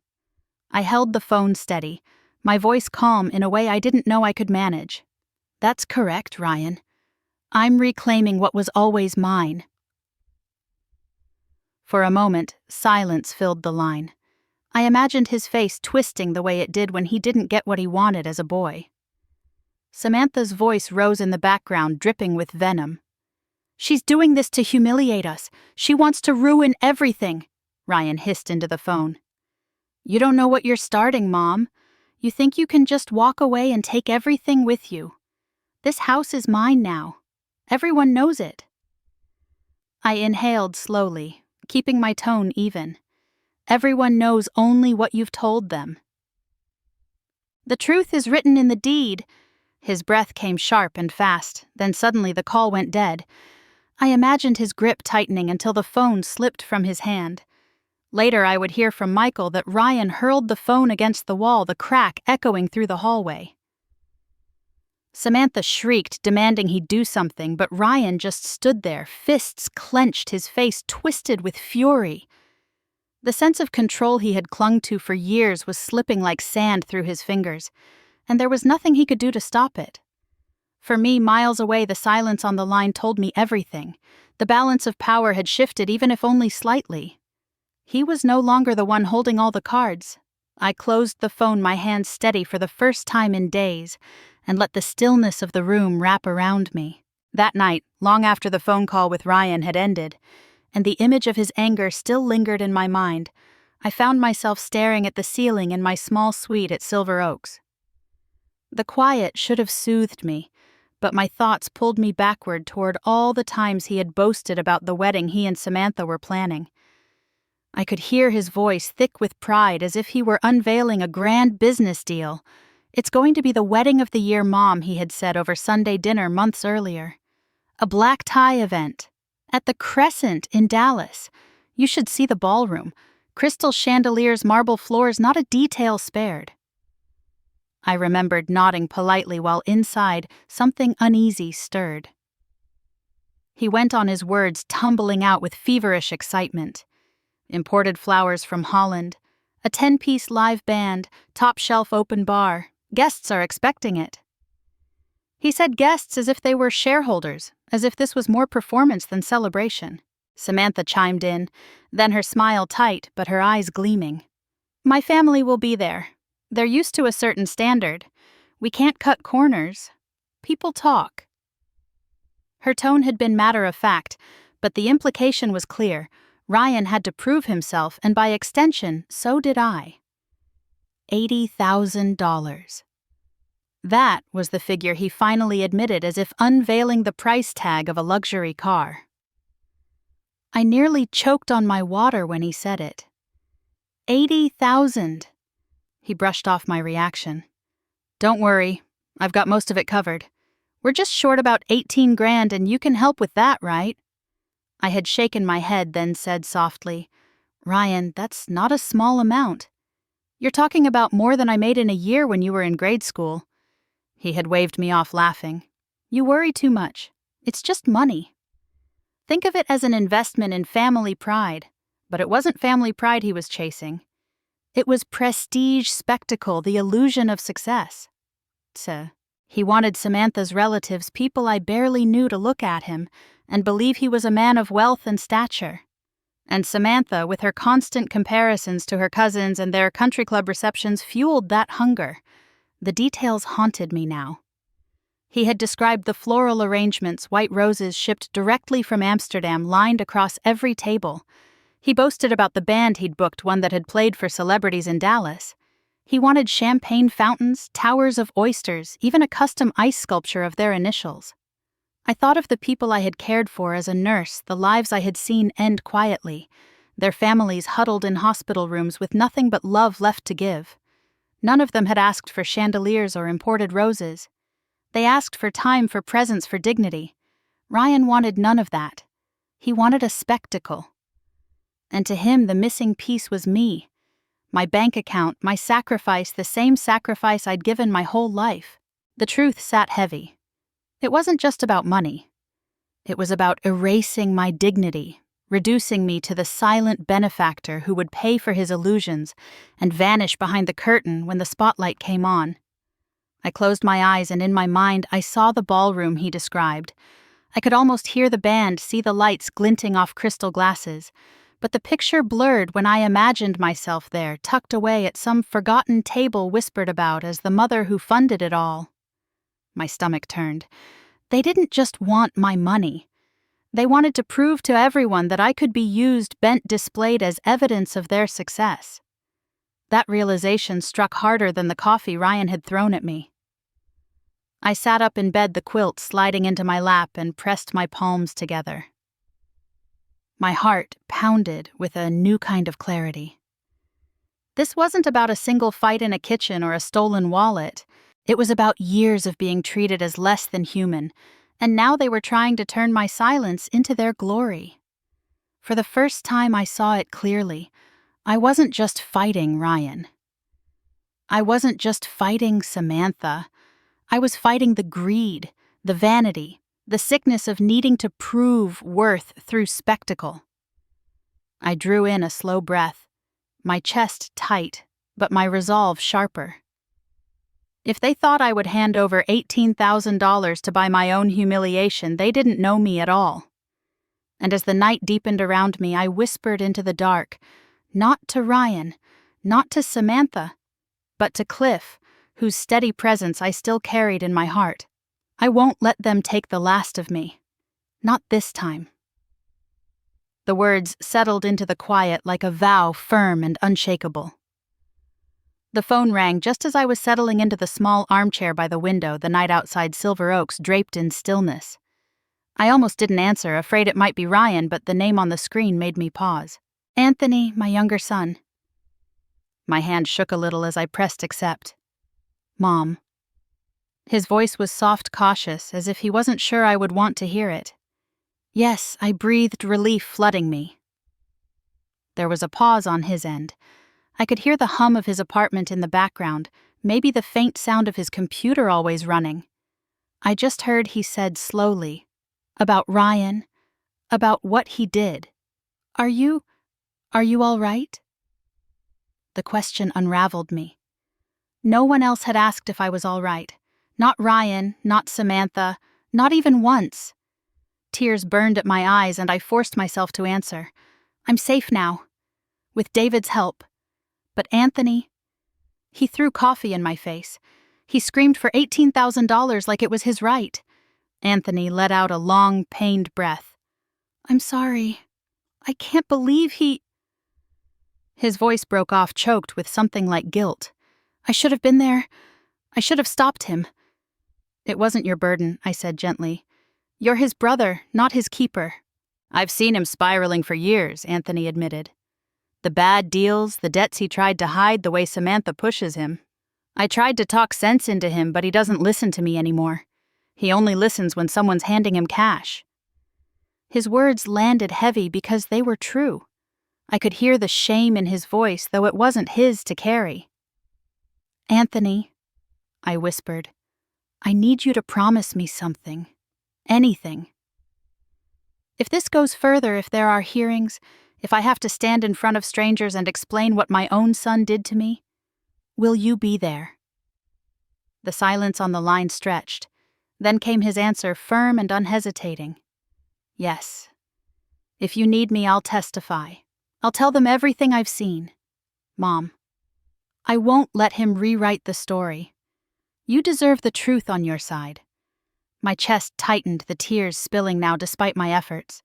Speaker 1: I held the phone steady, my voice calm in a way I didn't know I could manage. "That's correct, Ryan. I'm reclaiming what was always mine." For a moment, silence filled the line. I imagined his face twisting the way it did when he didn't get what he wanted as a boy. Samantha's voice rose in the background, dripping with venom. "She's doing this to humiliate us. She wants to ruin everything," Ryan hissed into the phone. "You don't know what you're starting, Mom. You think you can just walk away and take everything with you. This house is mine now. Everyone knows it." I inhaled slowly, keeping my tone even. "Everyone knows only what you've told them." "The truth is written in the deed." His breath came sharp and fast, then suddenly the call went dead. I imagined his grip tightening until the phone slipped from his hand. Later I would hear from Michael that Ryan hurled the phone against the wall, the crack echoing through the hallway. Samantha shrieked, demanding he do something, but Ryan just stood there, fists clenched, his face twisted with fury. The sense of control he had clung to for years was slipping like sand through his fingers, and there was nothing he could do to stop it. For me, miles away, the silence on the line told me everything. The balance of power had shifted, even if only slightly. He was no longer the one holding all the cards. I closed the phone, my hands steady for the first time in days, and let the stillness of the room wrap around me. That night, long after the phone call with Ryan had ended, and the image of his anger still lingered in my mind, I found myself staring at the ceiling in my small suite at Silver Oaks. The quiet should have soothed me, but my thoughts pulled me backward toward all the times he had boasted about the wedding he and Samantha were planning. I could hear his voice thick with pride, as if he were unveiling a grand business deal. "It's going to be the wedding of the year, Mom," he had said over Sunday dinner months earlier. "A black tie event. At the Crescent in Dallas. You should see the ballroom. Crystal chandeliers, marble floors, not a detail spared." I remembered nodding politely while inside something uneasy stirred. He went on, his words tumbling out with feverish excitement. Imported flowers from Holland, a 10-piece live band, top-shelf open bar. Guests are expecting it. He said guests as if they were shareholders, as if this was more performance than celebration. Samantha chimed in, then her smile tight but her eyes gleaming. "My family will be there. They're used to a certain standard. We can't cut corners. People talk." Her tone had been matter-of-fact, but the implication was clear. Ryan had to prove himself, and by extension, so did I. $80,000. That was the figure he finally admitted, as if unveiling the price tag of a luxury car. I nearly choked on my water when he said it. $80,000. He brushed off my reaction. Don't worry, I've got most of it covered. We're just short about 18 grand and you can help with that, right? I had shaken my head, then said softly, Ryan, that's not a small amount. You're talking about more than I made in a year when you were in grade school. He had waved me off, laughing. You worry too much. It's just money. Think of it as an investment in family pride. But it wasn't family pride he was chasing. It was prestige spectacle, the illusion of success. He wanted Samantha's relatives, people I barely knew, to look at him and believe he was a man of wealth and stature. And Samantha, with her constant comparisons to her cousins and their country club receptions, fueled that hunger. The details haunted me now. He had described the floral arrangements, white roses shipped directly from Amsterdam, lined across every table. He boasted about the band he'd booked, one that had played for celebrities in Dallas. He wanted champagne fountains, towers of oysters, even a custom ice sculpture of their initials. I thought of the people I had cared for as a nurse, the lives I had seen end quietly, their families huddled in hospital rooms with nothing but love left to give. None of them had asked for chandeliers or imported roses. They asked for time, for presence, for dignity. Ryan wanted none of that. He wanted a spectacle. And to him, the missing piece was me. My bank account, my sacrifice, the same sacrifice I'd given my whole life. The truth sat heavy. It wasn't just about money. It was about erasing my dignity, reducing me to the silent benefactor who would pay for his illusions and vanish behind the curtain when the spotlight came on. I closed my eyes, and in my mind I saw the ballroom he described. I could almost hear the band, see the lights glinting off crystal glasses. But the picture blurred when I imagined myself there, tucked away at some forgotten table whispered about as the mother who funded it all. My stomach turned. They didn't just want my money. They wanted to prove to everyone that I could be used, bent, displayed as evidence of their success. That realization struck harder than the coffee Ryan had thrown at me. I sat up in bed, the quilt sliding into my lap, and pressed my palms together. My heart pounded with a new kind of clarity. This wasn't about a single fight in a kitchen or a stolen wallet. It was about years of being treated as less than human, and now they were trying to turn my silence into their glory. For the first time I saw it clearly. I wasn't just fighting Ryan. I wasn't just fighting Samantha. I was fighting the greed, the vanity, the sickness of needing to prove worth through spectacle. I drew in a slow breath, my chest tight, but my resolve sharper. If they thought I would hand over $18,000 to buy my own humiliation, they didn't know me at all. And as the night deepened around me, I whispered into the dark, not to Ryan, not to Samantha, but to Cliff, whose steady presence I still carried in my heart. I won't let them take the last of me. Not this time. The words settled into the quiet like a vow, firm and unshakable. The phone rang just as I was settling into the small armchair by the window, the night outside Silver Oaks draped in stillness. I almost didn't answer, afraid it might be Ryan, but the name on the screen made me pause. Anthony, my younger son. My hand shook a little as I pressed accept. Mom. His voice was soft, cautious, as if he wasn't sure I would want to hear it. Yes, I breathed, relief flooding me. There was a pause on his end. I could hear the hum of his apartment in the background, maybe the faint sound of his computer always running. I just heard he said slowly, about Ryan, about what he did. Are you all right? The question unraveled me. No one else had asked if I was all right. Not Ryan, not Samantha, not even once. Tears burned at my eyes and I forced myself to answer. I'm safe now. With David's help. But Anthony, he threw coffee in my face. He screamed for $18,000 like it was his right. Anthony let out a long, pained breath. I'm sorry. I can't believe he... His voice broke off, choked with something like guilt. I should have been there. I should have stopped him. It wasn't your burden, I said gently. You're his brother, not his keeper. I've seen him spiraling for years, Anthony admitted. The bad deals, the debts he tried to hide, the way Samantha pushes him. I tried to talk sense into him, but he doesn't listen to me anymore. He only listens when someone's handing him cash. His words landed heavy because they were true. I could hear the shame in his voice, though it wasn't his to carry. "Anthony," I whispered, "I need you to promise me something. Anything. If this goes further, if there are hearings, if I have to stand in front of strangers and explain what my own son did to me, will you be there?" The silence on the line stretched. Then came his answer, firm and unhesitating. "Yes. If you need me, I'll testify. I'll tell them everything I've seen. Mom, I won't let him rewrite the story. You deserve the truth on your side." My chest tightened, the tears spilling now despite my efforts.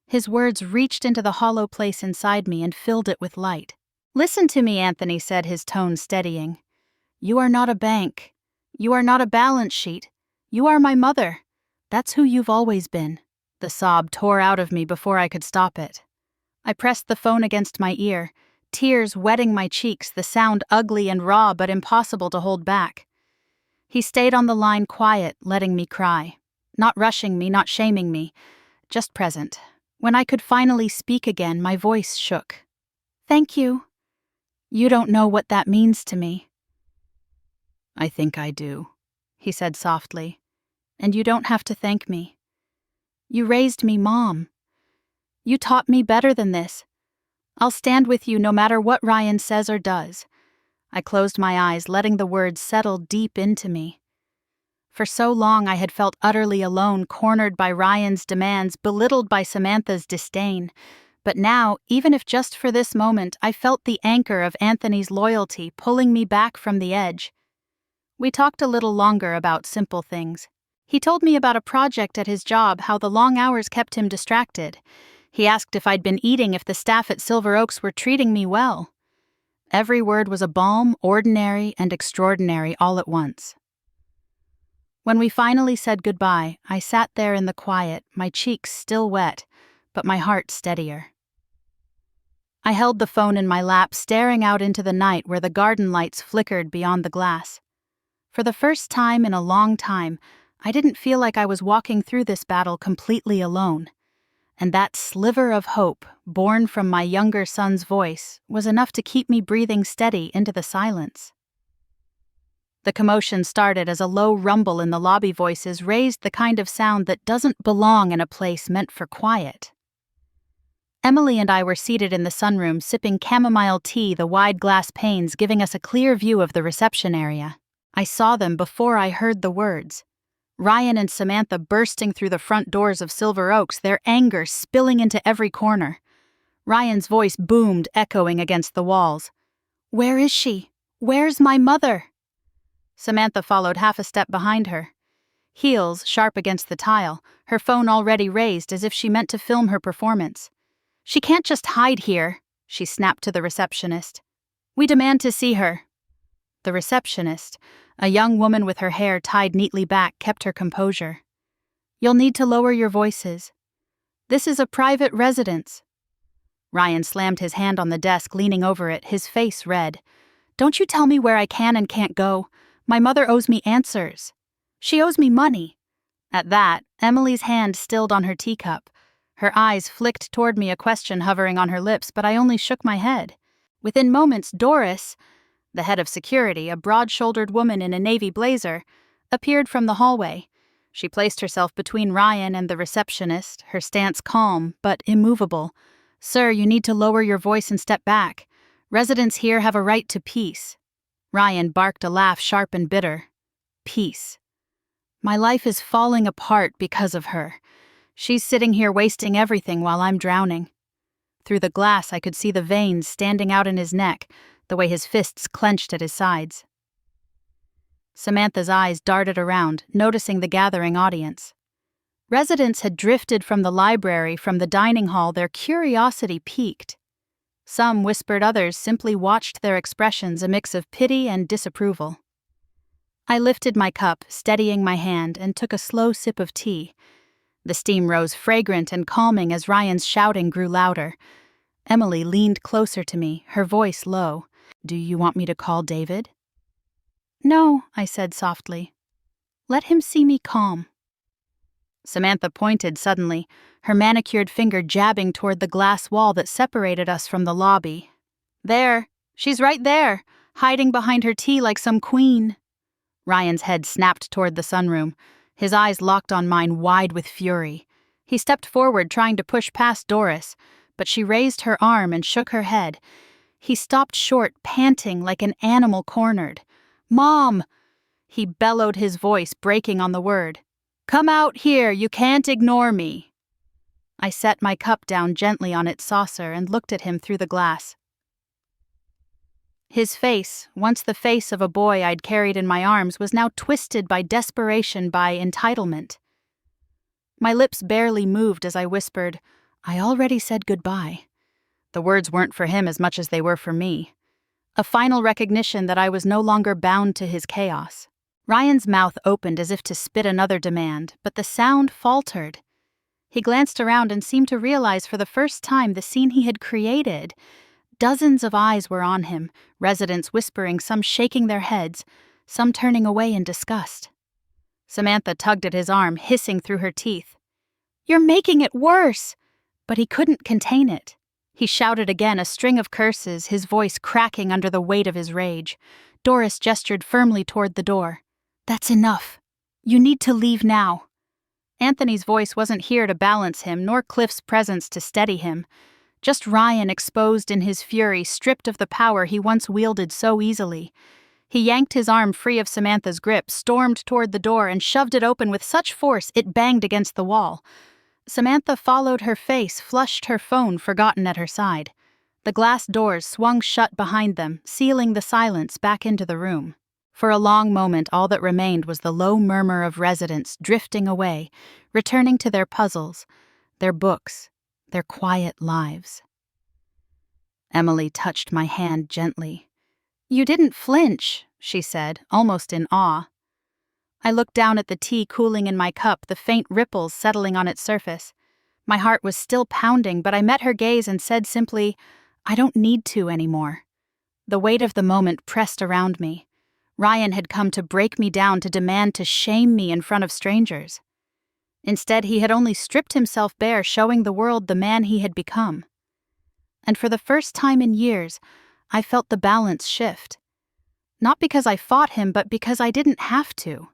Speaker 1: His words reached into the hollow place inside me and filled it with light. "Listen to me," Anthony said, his tone steadying. "You are not a bank. You are not a balance sheet. You are my mother. That's who you've always been." The sob tore out of me before I could stop it. I pressed the phone against my ear, tears wetting my cheeks, the sound ugly and raw but impossible to hold back. He stayed on the line quiet, letting me cry. Not rushing me, not shaming me, just present. When I could finally speak again, my voice shook. "Thank you. You don't know what that means to me." "I think I do," he said softly. "And you don't have to thank me. You raised me, Mom. You taught me better than this. I'll stand with you no matter what Ryan says or does." I closed my eyes, letting the words settle deep into me. For so long I had felt utterly alone, cornered by Ryan's demands, belittled by Samantha's disdain. But now, even if just for this moment, I felt the anchor of Anthony's loyalty pulling me back from the edge. We talked a little longer about simple things. He told me about a project at his job, how the long hours kept him distracted. He asked if I'd been eating, if the staff at Silver Oaks were treating me well. Every word was a balm, ordinary and extraordinary all at once. When we finally said goodbye, I sat there in the quiet, my cheeks still wet, but my heart steadier. I held the phone in my lap, staring out into the night where the garden lights flickered beyond the glass. For the first time in a long time, I didn't feel like I was walking through this battle completely alone. And that sliver of hope, born from my younger son's voice, was enough to keep me breathing steady into the silence. The commotion started as a low rumble in the lobby voices raised the kind of sound that doesn't belong in a place meant for quiet. Emily and I were seated in the sunroom sipping chamomile tea, the wide glass panes giving us a clear view of the reception area. I saw them before I heard the words. Ryan and Samantha bursting through the front doors of Silver Oaks, their anger spilling into every corner. Ryan's voice boomed, echoing against the walls. "Where is she? Where's my mother?" Samantha followed half a step behind her. Heels sharp against the tile, her phone already raised as if she meant to film her performance. "She can't just hide here," she snapped to the receptionist. "We demand to see her." The receptionist, a young woman with her hair tied neatly back, kept her composure. "You'll need to lower your voices. This is a private residence." Ryan slammed his hand on the desk, leaning over it, his face red. "Don't you tell me where I can and can't go. My mother owes me answers. She owes me money." At that, Emily's hand stilled on her teacup. Her eyes flicked toward me, a question hovering on her lips, but I only shook my head. Within moments, Doris, the head of security, a broad-shouldered woman in a navy blazer, appeared from the hallway. She placed herself between Ryan and the receptionist, her stance calm but immovable. "Sir, you need to lower your voice and step back. Residents here have a right to peace." Ryan barked a laugh, sharp and bitter. "Peace. My life is falling apart because of her. She's sitting here wasting everything while I'm drowning." Through the glass, I could see the veins standing out in his neck, the way his fists clenched at his sides. Samantha's eyes darted around, noticing the gathering audience. Residents had drifted from the library, from the dining hall, their curiosity piqued. Some whispered, others simply watched their expressions, a mix of pity and disapproval. I lifted my cup, steadying my hand, and took a slow sip of tea. The steam rose fragrant and calming as Ryan's shouting grew louder. Emily leaned closer to me, her voice low. "Do you want me to call David?" "No," I said softly. "Let him see me calm." Samantha pointed suddenly, her manicured finger jabbing toward the glass wall that separated us from the lobby. "There! She's right there, hiding behind her tea like some queen." Ryan's head snapped toward the sunroom, his eyes locked on mine wide with fury. He stepped forward, trying to push past Doris, but she raised her arm and shook her head. He stopped short, panting like an animal cornered. "Mom!" He bellowed, his voice breaking on the word. "Come out here, you can't ignore me." I set my cup down gently on its saucer and looked at him through the glass. His face, once the face of a boy I'd carried in my arms, was now twisted by desperation, by entitlement. My lips barely moved as I whispered, "I already said goodbye." The words weren't for him as much as they were for me. A final recognition that I was no longer bound to his chaos. Ryan's mouth opened as if to spit another demand, but the sound faltered. He glanced around and seemed to realize for the first time the scene he had created. Dozens of eyes were on him, residents whispering, some shaking their heads, some turning away in disgust. Samantha tugged at his arm, hissing through her teeth. "You're making it worse!" But he couldn't contain it. He shouted again, a string of curses, his voice cracking under the weight of his rage. Doris gestured firmly toward the door. "That's enough. You need to leave now." Anthony's voice wasn't here to balance him, nor Cliff's presence to steady him. Just Ryan exposed in his fury, stripped of the power he once wielded so easily. He yanked his arm free of Samantha's grip, stormed toward the door, and shoved it open with such force it banged against the wall. Samantha followed, her face flushed, her phone forgotten at her side. The glass doors swung shut behind them, sealing the silence back into the room. For a long moment, all that remained was the low murmur of residents drifting away, returning to their puzzles, their books, their quiet lives. Emily touched my hand gently. "You didn't flinch," she said, almost in awe. I looked down at the tea cooling in my cup, the faint ripples settling on its surface. My heart was still pounding, but I met her gaze and said simply, "I don't need to anymore." The weight of the moment pressed around me. Ryan had come to break me down, to demand, to shame me in front of strangers. Instead, he had only stripped himself bare, showing the world the man he had become. And for the first time in years, I felt the balance shift. Not because I fought him, but because I didn't have to.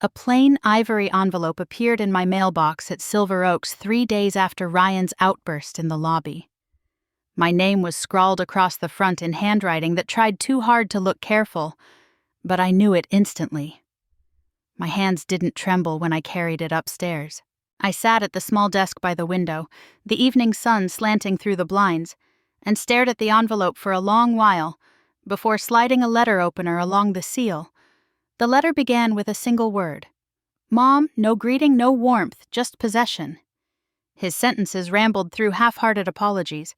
Speaker 1: A plain ivory envelope appeared in my mailbox at Silver Oaks 3 days after Ryan's outburst in the lobby. My name was scrawled across the front in handwriting that tried too hard to look careful, but I knew it instantly. My hands didn't tremble when I carried it upstairs. I sat at the small desk by the window, the evening sun slanting through the blinds, and stared at the envelope for a long while, before sliding a letter opener along the seal. The letter began with a single word. "Mom, no greeting, no warmth, just possession." His sentences rambled through half-hearted apologies.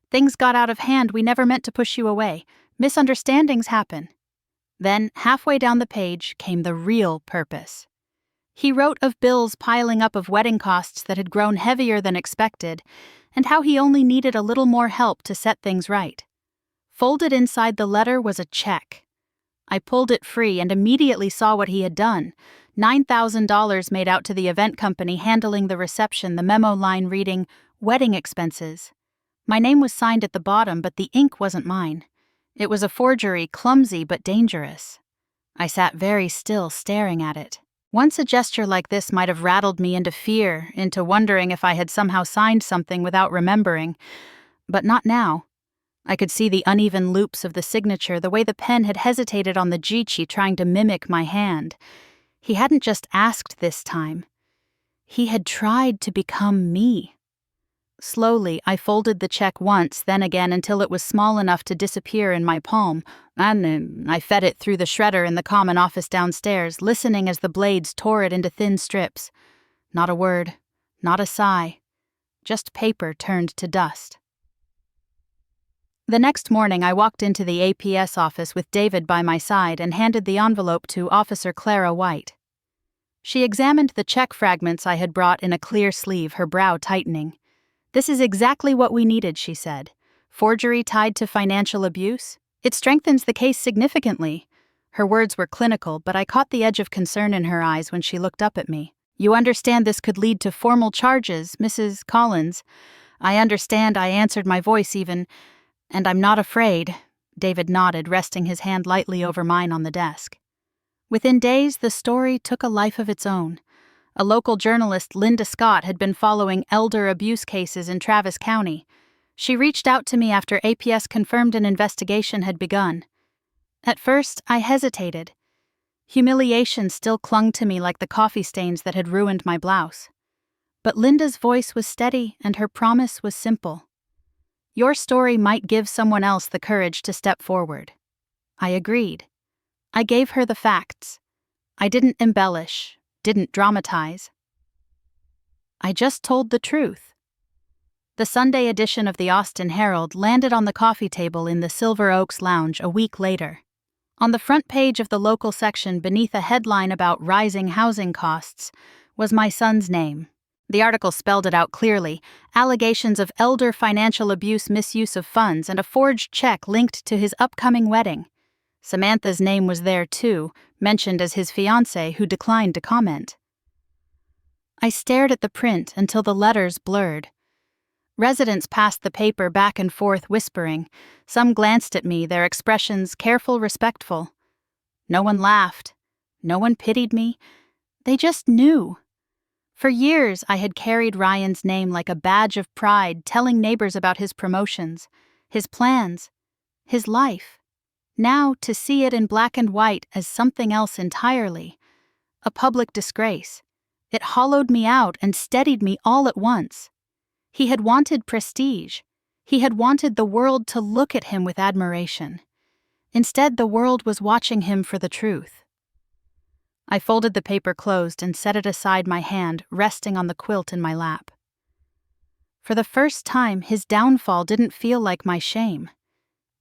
Speaker 1: "Things got out of hand, we never meant to push you away. Misunderstandings happen." Then, halfway down the page, came the real purpose. He wrote of bills piling up, of wedding costs that had grown heavier than expected, and how he only needed a little more help to set things right. Folded inside the letter was a check. I pulled it free and immediately saw what he had done. $9,000 made out to the event company handling the reception, the memo line reading, "Wedding expenses." My name was signed at the bottom, but the ink wasn't mine. It was a forgery, clumsy but dangerous. I sat very still, staring at it. Once a gesture like this might have rattled me into fear, into wondering if I had somehow signed something without remembering. But not now. I could see the uneven loops of the signature, the way the pen had hesitated on the G-chi, trying to mimic my hand. He hadn't just asked this time. He had tried to become me. Slowly, I folded the check once, then again, until it was small enough to disappear in my palm, and then I fed it through the shredder in the common office downstairs, listening as the blades tore it into thin strips. Not a word, not a sigh, just paper turned to dust. The next morning, I walked into the APS office with David by my side and handed the envelope to Officer Clara White. She examined the check fragments I had brought in a clear sleeve, her brow tightening. "This is exactly what we needed," she said. "Forgery tied to financial abuse? It strengthens the case significantly." Her words were clinical, but I caught the edge of concern in her eyes when she looked up at me. "You understand this could lead to formal charges, Mrs. Collins?" "I understand," I answered, my voice even. "And I'm not afraid." David nodded, resting his hand lightly over mine on the desk. Within days, the story took a life of its own. A local journalist, Linda Scott, had been following elder abuse cases in Travis County. She reached out to me after APS confirmed an investigation had begun. At first, I hesitated. Humiliation still clung to me like the coffee stains that had ruined my blouse. But Linda's voice was steady and her promise was simple. "Your story might give someone else the courage to step forward." I agreed. I gave her the facts. I didn't embellish, didn't dramatize. I just told the truth. The Sunday edition of the Austin Herald landed on the coffee table in the Silver Oaks Lounge a week later. On the front page of the local section, beneath a headline about rising housing costs, was my son's name. The article spelled it out clearly: allegations of elder financial abuse, misuse of funds, and a forged check linked to his upcoming wedding. Samantha's name was there too, mentioned as his fiancée, who declined to comment. I stared at the print until the letters blurred. Residents passed the paper back and forth whispering. Some glanced at me, their expressions careful, respectful. No one laughed. No one pitied me. They just knew. For years, I had carried Ryan's name like a badge of pride, telling neighbors about his promotions, his plans, his life. Now, to see it in black and white as something else entirely, a public disgrace, it hollowed me out and steadied me all at once. He had wanted prestige. He had wanted the world to look at him with admiration. Instead, the world was watching him for the truth. I folded the paper closed and set it aside, my hand resting on the quilt in my lap. For the first time, his downfall didn't feel like my shame.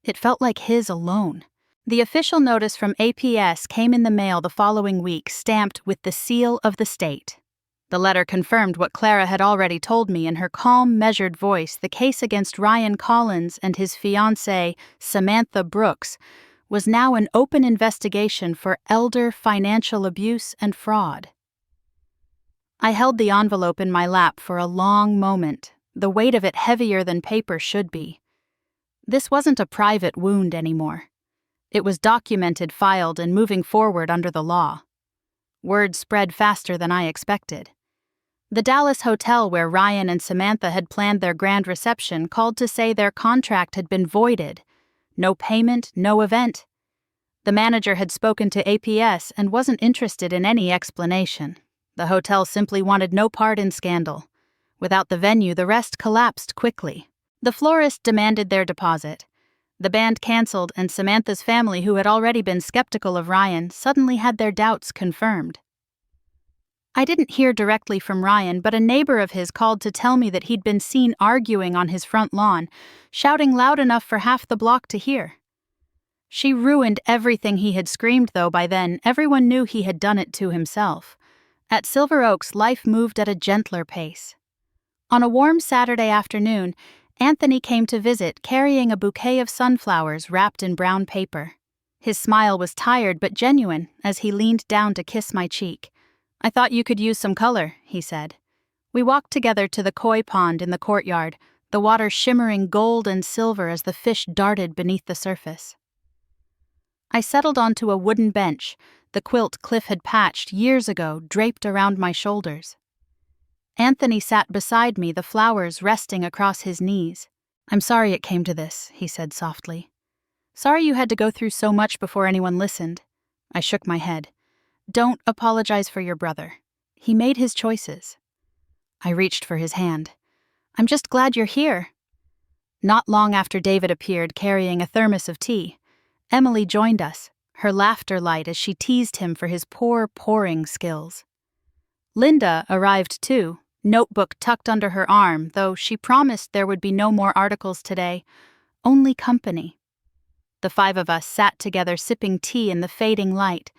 Speaker 1: It felt like his alone. The official notice from APS came in the mail the following week, stamped with the seal of the state. The letter confirmed what Clara had already told me in her calm, measured voice. The case against Ryan Collins and his fiancée, Samantha Brooks, was now an open investigation for elder financial abuse and fraud. I held the envelope in my lap for a long moment, the weight of it heavier than paper should be. This wasn't a private wound anymore. It was documented, filed, and moving forward under the law. Word spread faster than I expected. The Dallas hotel where Ryan and Samantha had planned their grand reception called to say their contract had been voided. No payment, no event. The manager had spoken to APS and wasn't interested in any explanation. The hotel simply wanted no part in scandal. Without the venue, the rest collapsed quickly. The florist demanded their deposit. The band canceled, and Samantha's family, who had already been skeptical of Ryan, suddenly had their doubts confirmed. I didn't hear directly from Ryan, but a neighbor of his called to tell me that he'd been seen arguing on his front lawn, shouting loud enough for half the block to hear. She ruined everything he had screamed, though by then everyone knew he had done it to himself. At Silver Oaks, life moved at a gentler pace. On a warm Saturday afternoon, Anthony came to visit, carrying a bouquet of sunflowers wrapped in brown paper. His smile was tired but genuine as he leaned down to kiss my cheek. "I thought you could use some color," he said. We walked together to the koi pond in the courtyard, the water shimmering gold and silver as the fish darted beneath the surface. I settled onto a wooden bench, the quilt Cliff had patched years ago draped around my shoulders. Anthony sat beside me, the flowers resting across his knees. "I'm sorry it came to this," he said softly. "Sorry you had to go through so much before anyone listened." I shook my head. "Don't apologize for your brother. He made his choices." I reached for his hand. "I'm just glad you're here." Not long after David appeared, carrying a thermos of tea, Emily joined us, her laughter light as she teased him for his poor pouring skills. Linda arrived too, notebook tucked under her arm, though she promised there would be no more articles today, only company. The five of us sat together sipping tea in the fading light,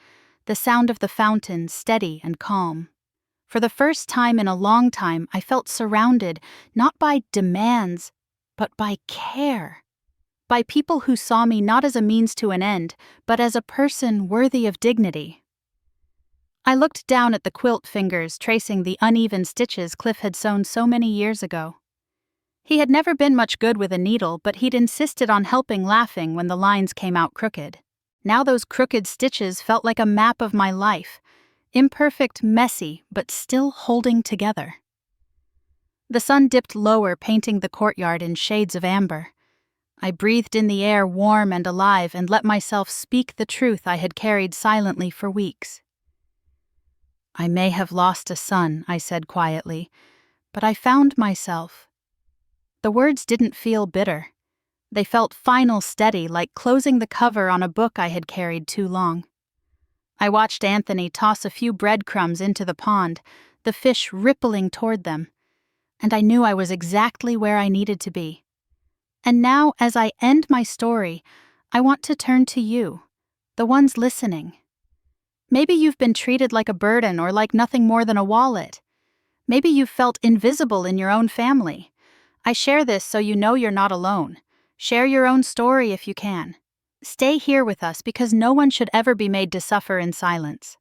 Speaker 1: the sound of the fountain steady and calm. For the first time in a long time, I felt surrounded, not by demands, but by care. By people who saw me not as a means to an end, but as a person worthy of dignity. I looked down at the quilt fingers tracing the uneven stitches Cliff had sewn so many years ago. He had never been much good with a needle, but he'd insisted on helping, laughing when the lines came out crooked. Now those crooked stitches felt like a map of my life, imperfect, messy, but still holding together. The sun dipped lower, painting the courtyard in shades of amber. I breathed in the air warm and alive and let myself speak the truth I had carried silently for weeks. "I may have lost a son," I said quietly, "but I found myself." The words didn't feel bitter. They felt final, steady, like closing the cover on a book I had carried too long. I watched Anthony toss a few breadcrumbs into the pond, the fish rippling toward them, and I knew I was exactly where I needed to be. And now, as I end my story, I want to turn to you, the ones listening. Maybe you've been treated like a burden or like nothing more than a wallet. Maybe you've felt invisible in your own family. I share this so you know you're not alone. Share your own story if you can. Stay here with us because no one should ever be made to suffer in silence.